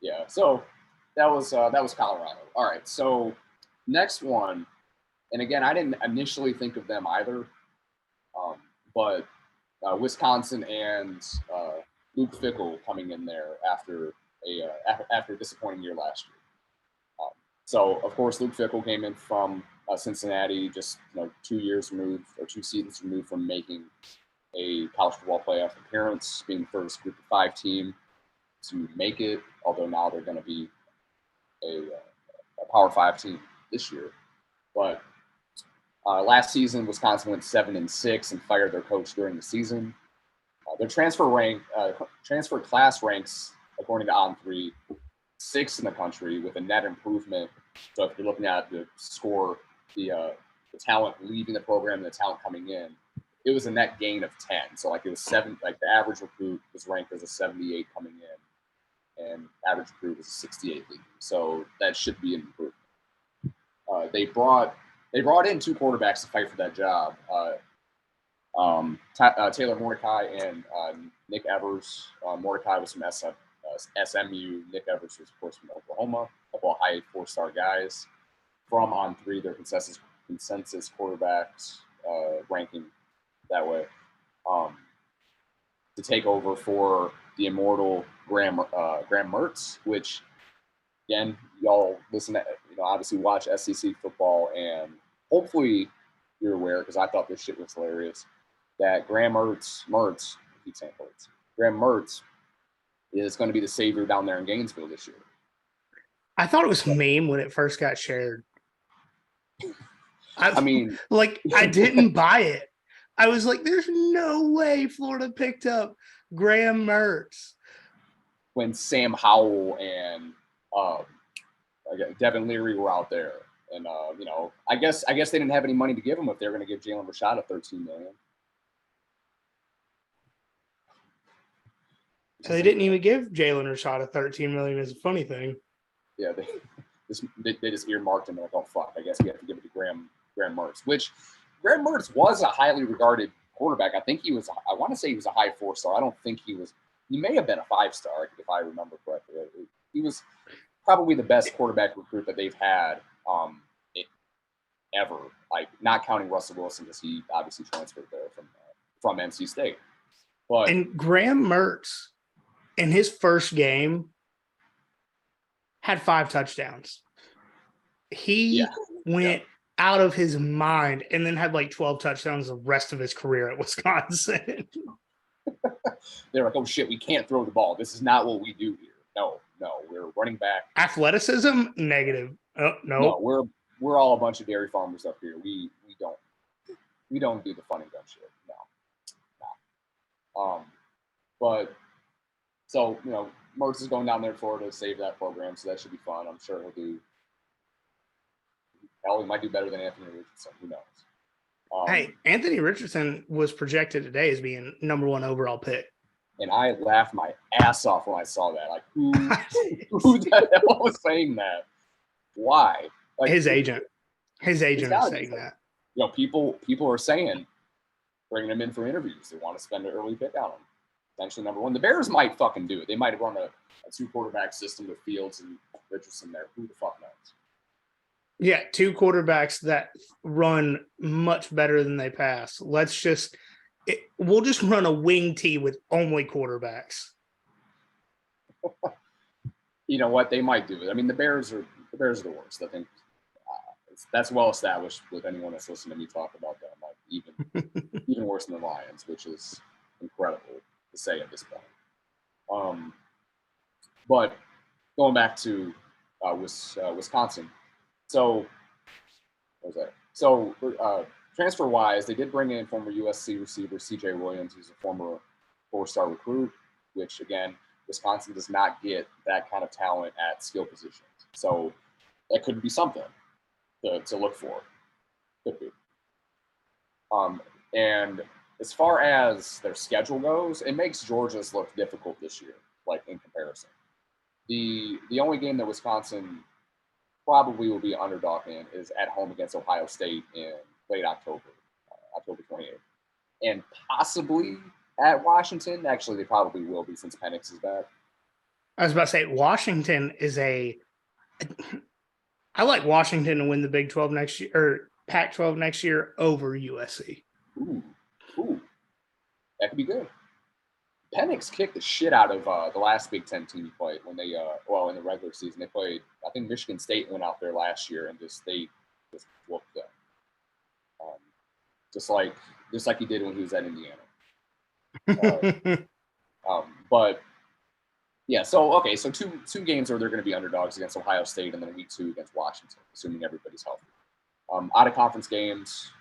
Yeah. So that was Colorado. All right. So next one, and again, I didn't initially think of them either, but Wisconsin and Luke Fickell coming in there after a disappointing year last year. So of course, Luke Fickell came in from Cincinnati, just 2 seasons removed from making a college football playoff appearance, being the first Group of 5 team to make it. Although now they're going to be a Power 5 team this year. But last season, Wisconsin went 7-6 and fired their coach during the season. Their transfer class ranks, according to On3, 6th in the country with a net improvement. So if you're looking at the score, the talent leaving the program and the talent coming in, it was a net gain of 10. So it was 7. Like the average recruit was ranked as a 78 coming in, and average recruit was a 68 leaving. So that should be an improvement. They brought in 2 quarterbacks to fight for that job. Taylor Mordecai and Nick Evers. Mordecai was from SMU. Nick Evers was, of course, from Oklahoma. A couple of high 4-star guys. From On3, their consensus quarterbacks ranking that way, to take over for the immortal Graham Mertz, which again, y'all listen to, obviously watch SEC football, and hopefully you're aware, because I thought this shit was hilarious, that Graham Mertz, I keep saying Mertz, Graham Mertz is going to be the savior down there in Gainesville this year. I thought it was meme when it first got shared. I mean, like, I didn't buy it. I was like, there's no way Florida picked up Graham Mertz. When Sam Howell and Devin Leary were out there. And, I guess they didn't have any money to give him if they were going to give Jalen Rashad $13 million. So they didn't even give Jalen Rashad $13 million is a funny thing. Yeah, they just earmarked him. Like, oh, fuck, I guess we have to give it to Graham Mertz, which Graham Mertz was a highly regarded quarterback. I think I want to say he was a high 4-star. I don't think he may have been a 5-star, if I remember correctly. He was probably the best quarterback recruit that they've had ever, like not counting Russell Wilson, because he obviously transferred there from NC State. And Graham Mertz in his first game had 5 touchdowns. He went out of his mind and then had like 12 touchdowns the rest of his career at Wisconsin. They're like, oh shit, we can't throw the ball. This is not what we do here. No, we're running back. Athleticism, negative. Oh, no. No, we're all a bunch of dairy farmers up here. We don't do the fun and gun shit. No. But so Mertz is going down there to Florida to save that program, so that should be fun. I'm sure he might do better than Anthony Richardson. Who knows? Hey, Anthony Richardson was projected today as being number 1 overall pick. And I laughed my ass off when I saw that. Like, who the hell was saying that? Why? Like, his agent. His agent is saying that. People are saying, bringing him in for interviews. They want to spend an early pick on him. Potentially number 1. The Bears might fucking do it. They might have run a 2-quarterback system with Fields and Richardson there. Who the fuck knows? Yeah, 2 quarterbacks that run much better than they pass. We'll just run a wing tee with only quarterbacks. You know what? They might do it. I mean, the Bears are the worst. I think that's well established with anyone that's listened to me talk about them. Like even worse than the Lions, which is incredible to say at this point. But going back to Wisconsin. So, what was that? So, transfer-wise, they did bring in former USC receiver C.J. Williams, who's a former 4-star recruit, which, again, Wisconsin does not get that kind of talent at skill positions. So, that could be something to look for. Could be. And as far as their schedule goes, it makes Georgia's look difficult this year, like in comparison. The only game that Wisconsin probably will be underdog in is at home against Ohio State in late October 28th. And possibly at Washington. Actually, they probably will be since Penix is back. I was about to say, Washington is I like Washington to win the Big 12 next year, or Pac-12 next year over USC. Ooh. That could be good. Penix kicked the shit out of the last Big Ten team he played when they, in the regular season. They played, I think Michigan State went out there last year and just whooped them. Just like he did when he was at Indiana. But yeah, so two games where they're going to be underdogs against Ohio State, and then week 2 against Washington, assuming everybody's healthy. Out of conference games,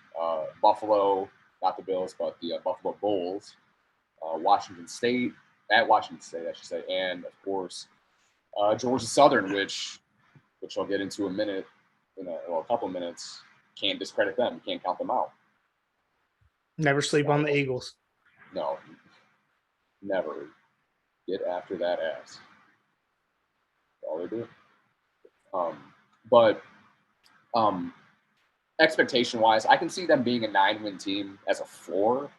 Buffalo, not the Bills, but the Buffalo Bulls, Washington State, I should say, and of course Georgia Southern, which I'll get into a couple minutes. Can't discredit them, can't count them out. Never sleep on the Eagles. No, never. Get after that ass. That's all they do. But expectation-wise, I can see them being a 9-win team as a floor.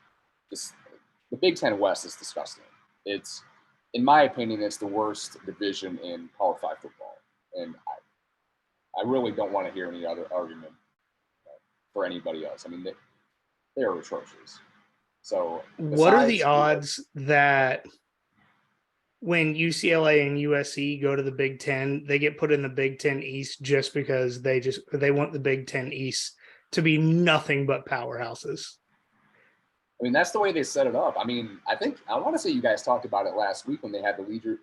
The Big Ten West is disgusting. It's, in my opinion, it's the worst division in Power 5 football. And I really don't want to hear any other argument for anybody else. I mean, they are atrocious. So What are the besides, odds that when UCLA and USC go to the Big Ten, they get put in the Big Ten East just because they want the Big Ten East to be nothing but powerhouses? I mean, that's the way they set it up. I mean, I want to say you guys talked about it last week when they had the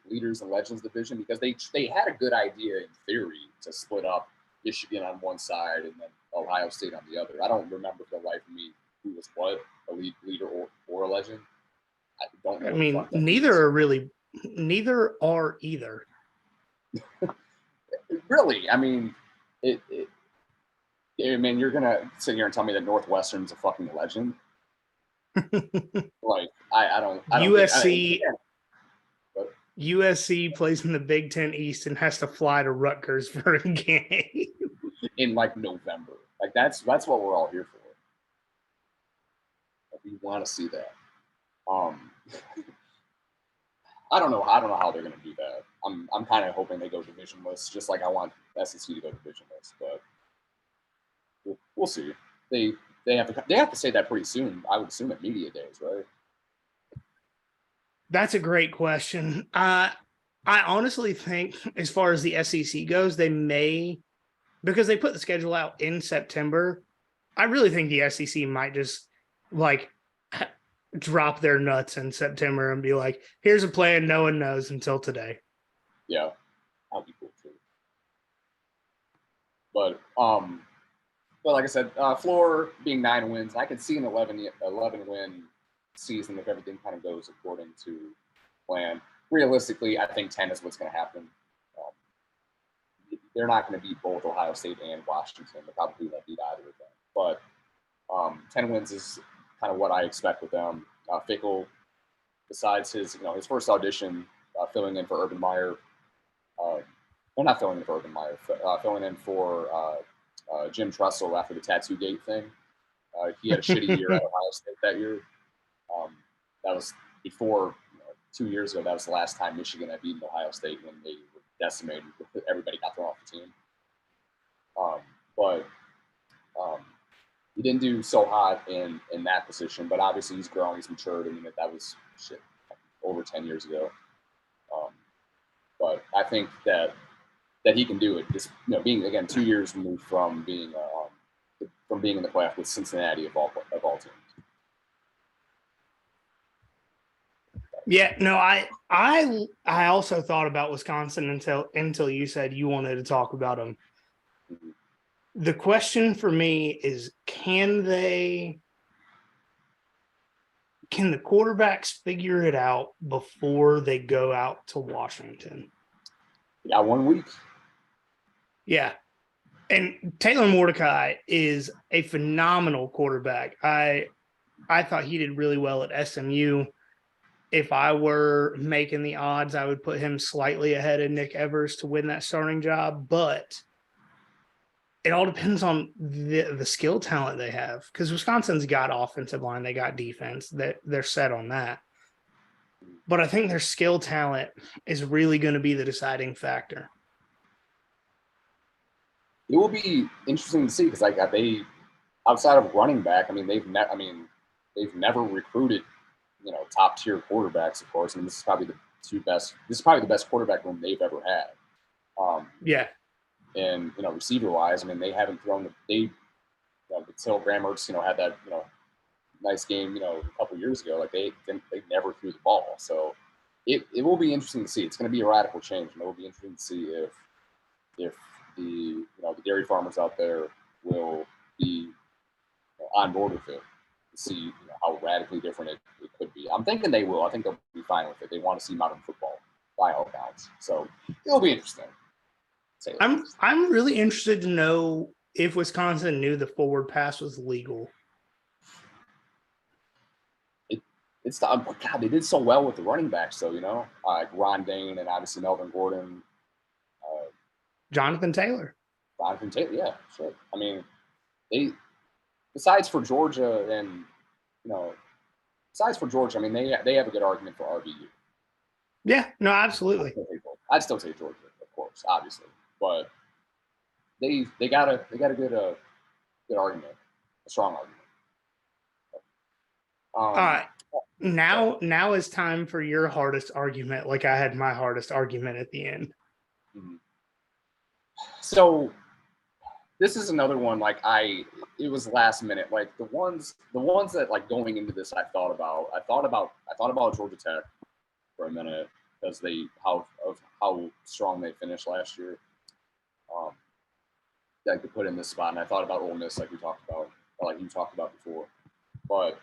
leaders and legends division, because they had a good idea in theory to split up Michigan on one side and then Ohio State on the other. I don't remember for the life of me who was what, a leader or a legend. I don't know I what the mean, fuck that means. neither are either. Really, I mean, I mean, you're gonna sit here and tell me that Northwestern's a fucking legend? Like, I don't get. USC But USC plays in the Big Ten East and has to fly to Rutgers for a game. in like November, like that's what we're all here for. Like, we want to see that. Um, I don't know. I don't know how they're going to do that. I'm kind of hoping they go divisionless, just like I want SEC to go divisionless. But we'll see. They they have to say that pretty soon. I would assume at media days, right? That's a great question. I honestly think, as far as the SEC goes, they may, because they put the schedule out in September. I really think the SEC might just like drop their nuts in September and be like, "Here's a plan no one knows until today." Yeah, that'd be cool too. But like I said, floor being 9 wins, I could see an 11 win season if everything kind of goes according to plan. Realistically, I think 10 is what's going to happen. They're not going to beat both Ohio State and Washington. They probably won't beat either of them. But 10 wins is kind of what I expect with them. Fickle, besides his first audition, filling in for Urban Meyer, well, not filling in for Urban Meyer, filling in for Jim Tressel after the Tattoo Gate thing. He had a shitty year at Ohio State that year. That was before 2 years ago. That was the last time Michigan had beaten Ohio State when they were decimated. Everybody got thrown off the team. But he didn't do so hot in that position. But obviously he's grown, he's matured. I mean, that was over 10 years ago. But I think that he can do it. Just being again 2 years removed from being in the playoff with Cincinnati of all teams. Yeah, no, I also thought about Wisconsin until you said you wanted to talk about them. Mm-hmm. The question for me is, can the quarterbacks figure it out before they go out to Washington? Yeah, 1 week. Yeah. And Taylor Mordecai is a phenomenal quarterback. I thought he did really well at SMU. If I were making the odds, I would put him slightly ahead of Nick Evers to win that starting job. But it all depends on the skill talent they have, because Wisconsin's got offensive line, they got defense, they're set on that. But I think their skill talent is really going to be the deciding factor. It will be interesting to see because they outside of running back, I mean they've never recruited top tier quarterbacks. Of course, I mean this is probably the best quarterback room they've ever had. Yeah. And receiver wise, I mean they haven't thrown until Graham Mertz had that nice game a couple years ago. Like they never threw the ball, so it will be interesting to see. It's going to be a radical change, and it will be interesting to see if the dairy farmers out there will be on board with it to see how radically different it could be. I'm thinking they will. I think they'll be fine with it. They want to see modern football by all accounts, so it'll be interesting. I'm really interested to know if Wisconsin knew the forward pass was legal. It's God, they did so well with the running backs, though, like Ron Dane and obviously Melvin Gordon. Jonathan Taylor. Yeah, sure. I mean, besides for Georgia, I mean, they have a good argument for RBU. Yeah, no, absolutely. I'd still say Georgia, of course, obviously, but they got a good argument, a strong argument. Um, Now is time for your hardest argument. Like I had my hardest argument at the end. so this is another one. Like it was last minute. Like the ones that like going into this, I thought about Georgia Tech for a minute because how strong they finished last year. That I could put in this spot, and I thought about Ole Miss, like we talked about, like you talked about before. But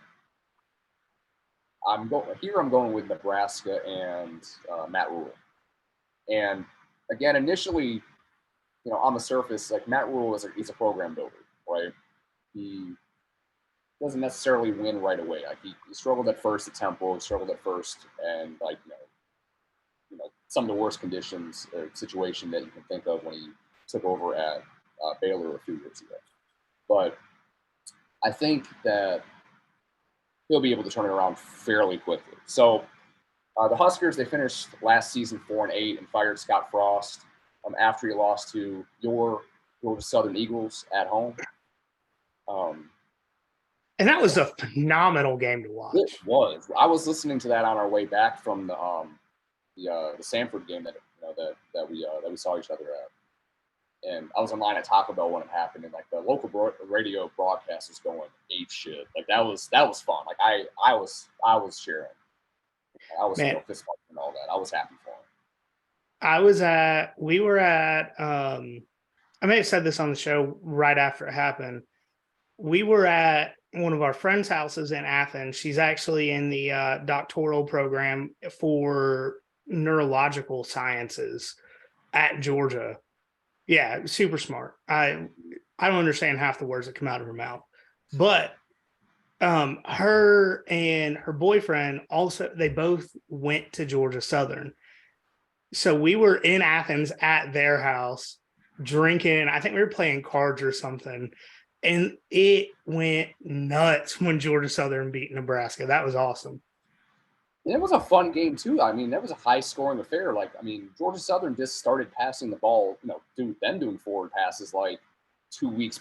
I'm going with Nebraska and Matt Rule. And again, initially, on the surface, like Matt Rule he's a program builder, right? He doesn't necessarily win right away. Like he struggled at first at Temple, he struggled at first, and like some of the worst conditions or situation that you can think of when he took over at Baylor a few years ago. But I think that he'll be able to turn it around fairly quickly. So the Huskers, they finished last season 4-8 and fired Scott Frost after he lost to your Georgia Southern Eagles at home. And that was a phenomenal game to watch. It was. I was listening to that on our way back from the Sanford game that we saw each other at. And I was online at Taco Bell when it happened, and like the local radio broadcast was going ape shit. Like that was fun. Like I was cheering. I was fist fighting and all that. I was happy for him. We were at I may have said this on the show right after it happened. We were at one of our friends' houses in Athens. She's actually in the doctoral program for neurological sciences at Georgia. Yeah, super smart. I don't understand half the words that come out of her mouth, but her and her boyfriend also, they both went to Georgia Southern. So we were in Athens at their house drinking. I think we were playing cards or something, and it went nuts when Georgia Southern beat Nebraska. That was awesome. And it was a fun game too. I mean, that was a high-scoring affair. Like, I mean, Georgia Southern just started passing the ball, doing forward passes like 3 weeks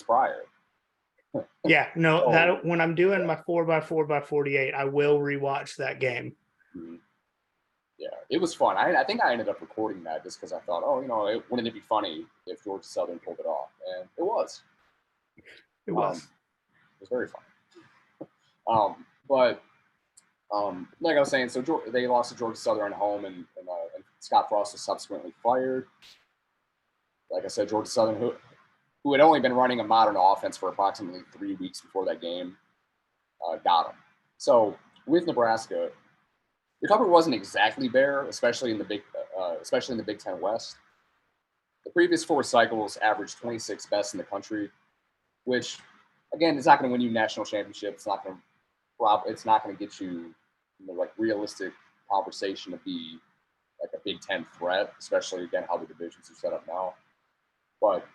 prior. Yeah, no, that when I'm doing my 4x4x48, I will rewatch that game. Mm-hmm. Yeah, it was fun. I think I ended up recording that just because I thought, wouldn't it be funny if Georgia Southern pulled it off? And it was. It was. It was very fun. But like I was saying, so they lost to Georgia Southern at home, and Scott Frost was subsequently fired. Like I said, Georgia Southern, who had only been running a modern offense for approximately 3 weeks before that game, got him. So with Nebraska, the cover wasn't exactly bare, especially in the Big Ten West. The previous 4 cycles averaged 26 best in the country, which again is not going to win you national championships. It's not going to get you, like realistic conversation to be like a Big Ten threat, especially again how the divisions are set up now. But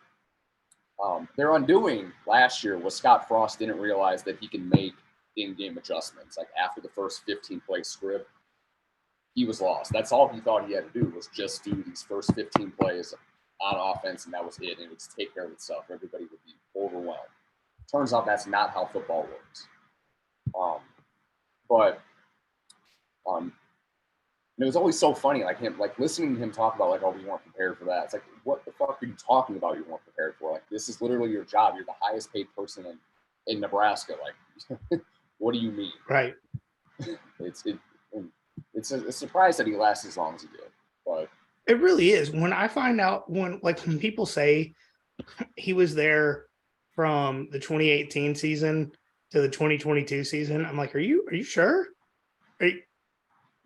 their undoing last year was Scott Frost didn't realize that he can make in-game adjustments. Like after the first 15 play script, he was lost. That's all he thought he had to do was just do these first 15 plays on offense, and that was it. And it would take care of itself. Everybody would be overwhelmed. Turns out that's not how football works. But it was always so funny, like listening to him talk about, like, oh, we weren't prepared for that. It's like, what the fuck are you talking about? You weren't prepared for? Like, this is literally your job. You're the highest paid person in Nebraska. Like, what do you mean? Right. It's a surprise that he lasts as long as he did. But it really is. When I find out when people say he was there from the 2018 season to the 2022 season, I'm like, are you sure?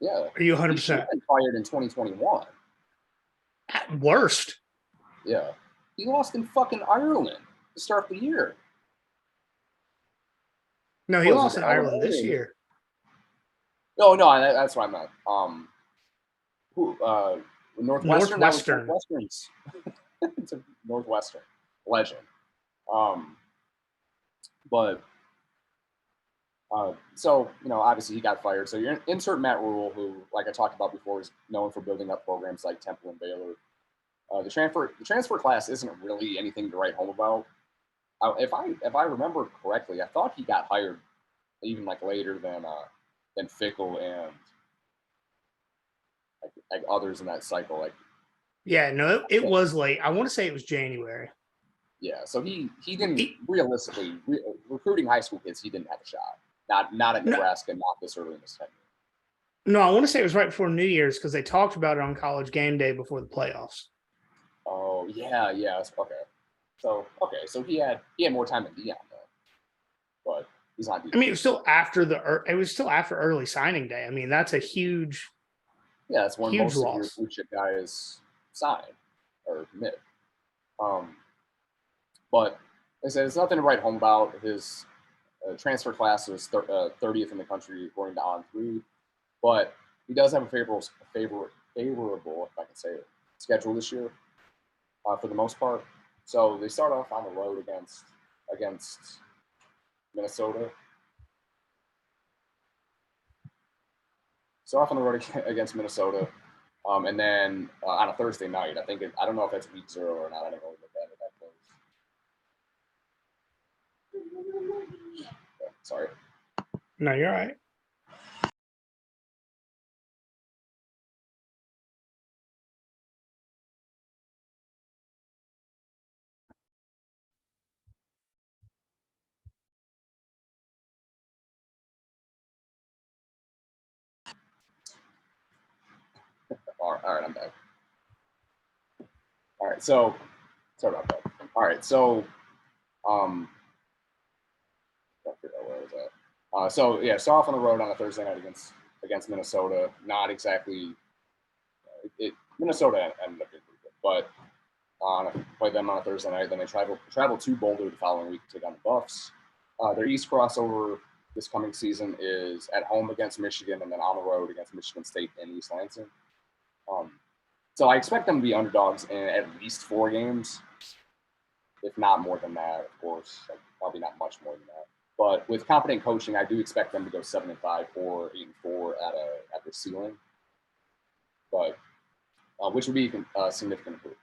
Yeah. Are you 100%? He should have been fired in 2021. At worst. Yeah. He lost in fucking Ireland to start the year. No, he lost in Ireland this year. No, that's what I meant. Northwestern. Northwestern's. It's a Northwestern legend. But so obviously he got fired. So you insert Matt Rule, who, like I talked about before, is known for building up programs like Temple and Baylor. The transfer class isn't really anything to write home about. If I remember correctly, I thought he got hired even like later than Fickle and like others in that cycle. Like Yeah, no, it was late. I want to say it was January. yeah, so he didn't realistically recruiting high school kids. He didn't have a shot. Not at Nebraska. Not this early in his tenure. No, I want to say it was right before New Year's because they talked about it on College Game Day before the playoffs. Oh yeah. Okay. So he had more time than Dion though, but he's not. I mean, it was still after early signing day. I mean, that's a huge. Yeah, that's when huge most loss. of your blue chip guys sign or commit. But like I said, it's nothing to write home about. His transfer class was 30th in the country according to On3, but he does have a favorable, if I can say it, schedule this year for the most part. So they start off on the road against Minnesota. Start off on the road against Minnesota, and then on a Thursday night. I don't know if that's week 0 or not. I didn't really look at it that close. Yeah, sorry. No, you're right. All right, I'm back. All right, so sorry about that. All right, so I forget where I was at. So yeah, start off on the road on a Thursday night against Minnesota. Not exactly. Minnesota ended up being pretty good, but played them on a Thursday night. Then they travel to Boulder the following week to take on the Buffs. Their East crossover this coming season is at home against Michigan and then on the road against Michigan State in East Lansing. So I expect them to be underdogs in at least 4 games, if not more than that, of course. Like, probably not much more than that. But with competent coaching, I do expect them to go 7-5 or 8-4 at their ceiling. But which would be a significant improvement.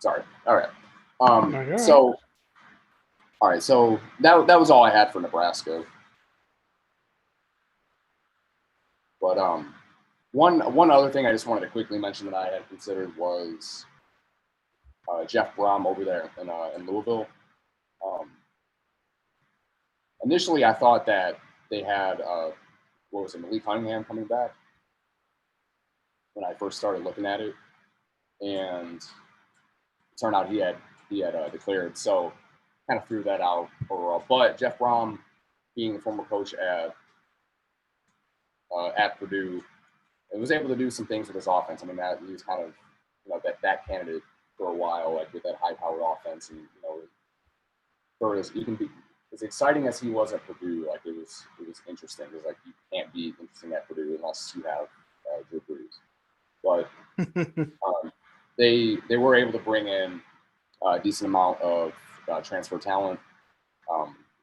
Sorry. All right. So that was all I had for Nebraska. But one other thing I just wanted to quickly mention that I had considered was Jeff Brom over there in Louisville. Initially, I thought that they had Malik Cunningham coming back when I first started looking at it, and it turned out he had declared. So kind of threw that out overall. But Jeff Brom, being the former coach at Purdue, and was able to do some things with his offense. I mean, that he was kind of that candidate for a while, like with that high-powered offense, and for as exciting as he was at Purdue, like it was interesting. It was like you can't be interesting at Purdue unless you have Drew Brees. But they were able to bring in a decent amount of transfer talent.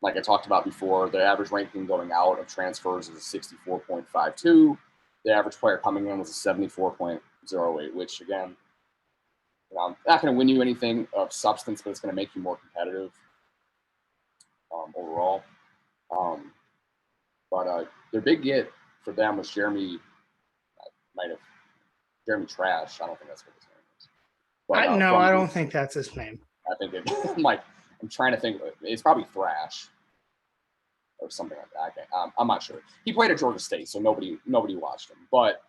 Like I talked about before, the average ranking going out of transfers is a 64.52. The average player coming in was a 74.08, which again, not going to win you anything of substance, but it's going to make you more competitive overall. But their big get for them was Jeremy Trash. I don't think that's what his name is. But, I don't think that's his name. I think I'm trying to think. It's probably Thrash or something like that. I'm not sure. He played at Georgia State, so nobody watched him. But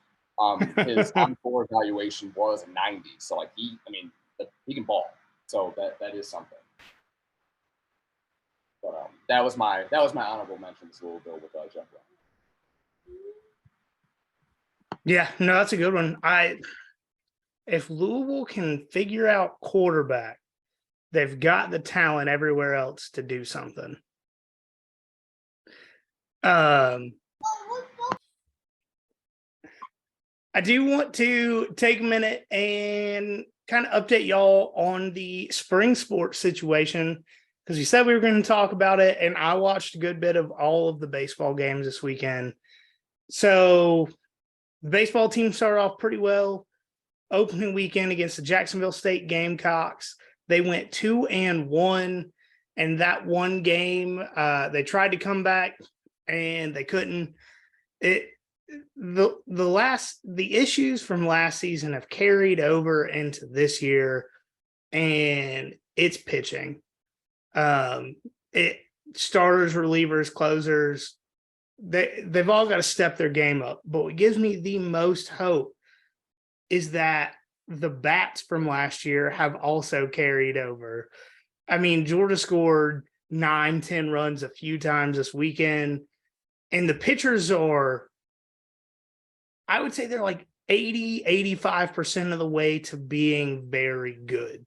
His on-board evaluation was a 90. So like he can ball. So that is something. But that was my honorable mention to Louisville with Jeff Brown. Yeah, no, that's a good one. If Louisville can figure out quarterback, they've got the talent everywhere else to do something. I do want to take a minute and kind of update y'all on the spring sports situation, because we said we were going to talk about it, and I watched a good bit of all of the baseball games this weekend. So the baseball team started off pretty well. Opening weekend against the Jacksonville State Gamecocks, they went 2-1, and that one game they tried to come back and they couldn't. The issues from last season have carried over into this year, and it's pitching. Starters, relievers, closers, they've all got to step their game up. But what gives me the most hope is that the bats from last year have also carried over. I mean, Georgia scored 9-10 runs a few times this weekend, and the pitchers are, I would say they're like 80-85% of the way to being very good.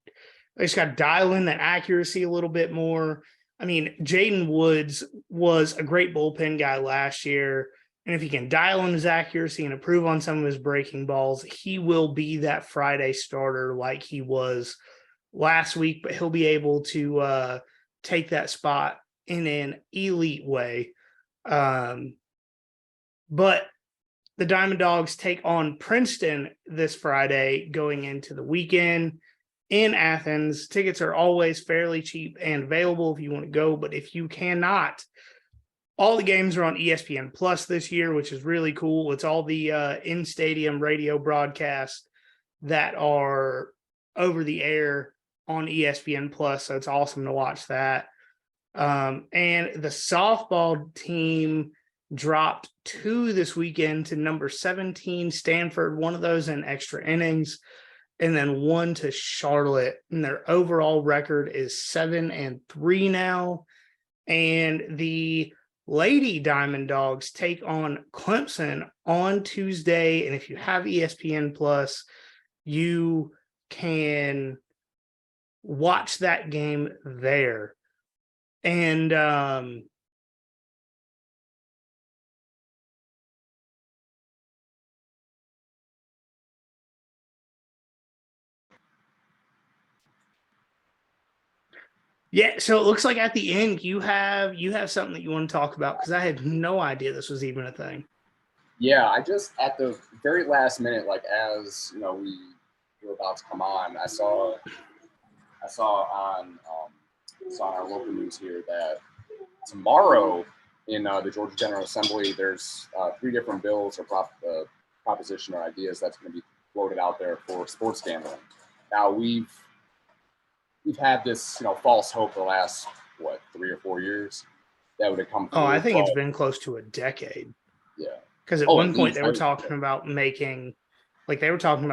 They just got to dial in that accuracy a little bit more. I mean, Jaden Woods was a great bullpen guy last year, and if he can dial in his accuracy and improve on some of his breaking balls, he will be that Friday starter like he was last week, but he'll be able to take that spot in an elite way. But the Diamond Dogs take on Princeton this Friday going into the weekend in Athens. Tickets are always fairly cheap and available if you want to go, but if you cannot, all the games are on ESPN Plus this year, which is really cool. It's all the in-stadium radio broadcasts that are over the air on ESPN Plus, so it's awesome to watch that. And the softball team dropped 2 this weekend to number 17 Stanford, one of those in extra innings, and then 1 to Charlotte. And their overall record is 7-3 now. And the Lady Diamond Dogs take on Clemson on Tuesday. And if you have ESPN Plus, you can watch that game there. And yeah, so it looks like at the end you have something that you want to talk about, because I had no idea this was even a thing. Yeah, I just at the very last minute, like as you know, we were about to come on, I saw on our local news here that tomorrow in the Georgia General Assembly, there's 3 different bills or proposition or ideas that's going to be floated out there for sports gambling. Now we've had this false hope the last 3 or 4 years that would have come through. Oh, I think it's been close to a decade. Yeah, because at one point they were talking about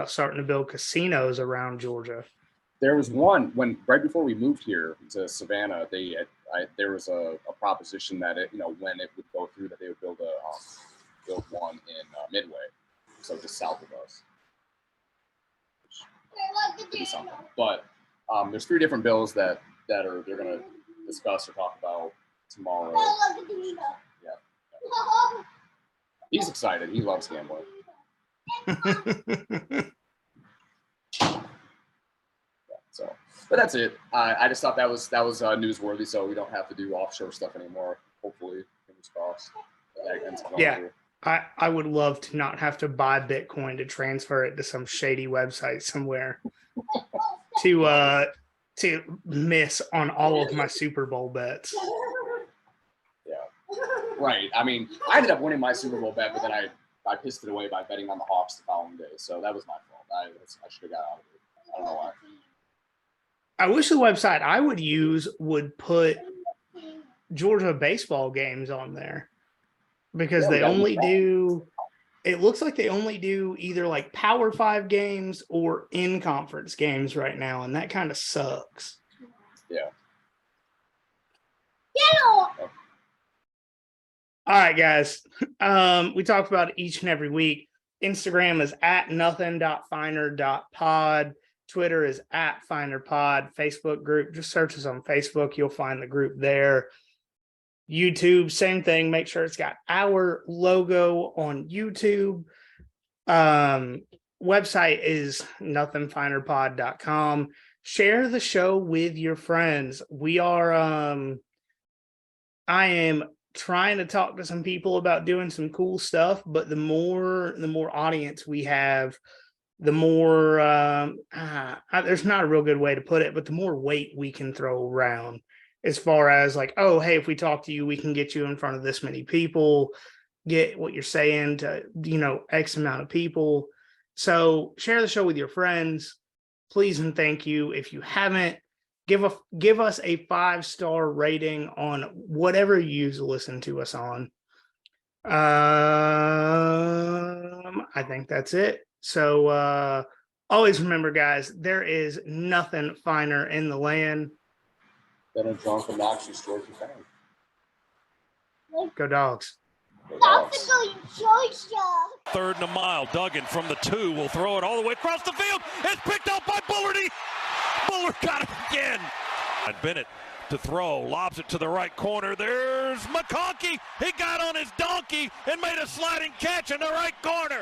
starting to build casinos around Georgia. There was one right before we moved here to Savannah. There was a proposition that when it would go through, that they would build one in Midway, so just south of us. Which could be something. But there's 3 different bills that they're going to discuss or talk about tomorrow. Yeah. He's excited. He loves gambling. So, but that's it. I just thought that was newsworthy, so we don't have to do offshore stuff anymore. Hopefully, fingers crossed. Yeah, I would love to not have to buy Bitcoin to transfer it to some shady website somewhere to miss on all of my Super Bowl bets. Yeah, right. I mean, I ended up winning my Super Bowl bet, but then I pissed it away by betting on the Hawks the following day. So that was my fault. I should have got out of it. I don't know why. I wish the website I would use would put Georgia baseball games on there, because they only do it looks like they only do either like Power 5 games or in conference games right now, and that kind of sucks. Yeah. All right, guys. We talk about it each and every week. Instagram is at nothing.finer.pod. Twitter is at finerpod. Facebook group, just search us on Facebook. You'll find the group there. YouTube, same thing. Make sure it's got our logo on YouTube. Website is nothingfinerpod.com. Share the show with your friends. We are I am trying to talk to some people about doing some cool stuff, but the more audience we have, the more there's not a real good way to put it, but the more weight we can throw around as far as like, oh, hey, if we talk to you, we can get you in front of this many people, get what you're saying to, X amount of people. So share the show with your friends, please and thank you. If you haven't, give us a 5-star rating on whatever you use to listen to us on. I think that's it. So always remember, guys, there is nothing finer in the land than a drunk, obnoxious Georgia fan. Go Dogs. Third and a mile. Duggan from the 2 will throw it all the way across the field. It's picked up by Bullardy. Bullard got it again. And Bennett to throw, lobs it to the right corner. There's McConkey. He got on his donkey and made a sliding catch in the right corner.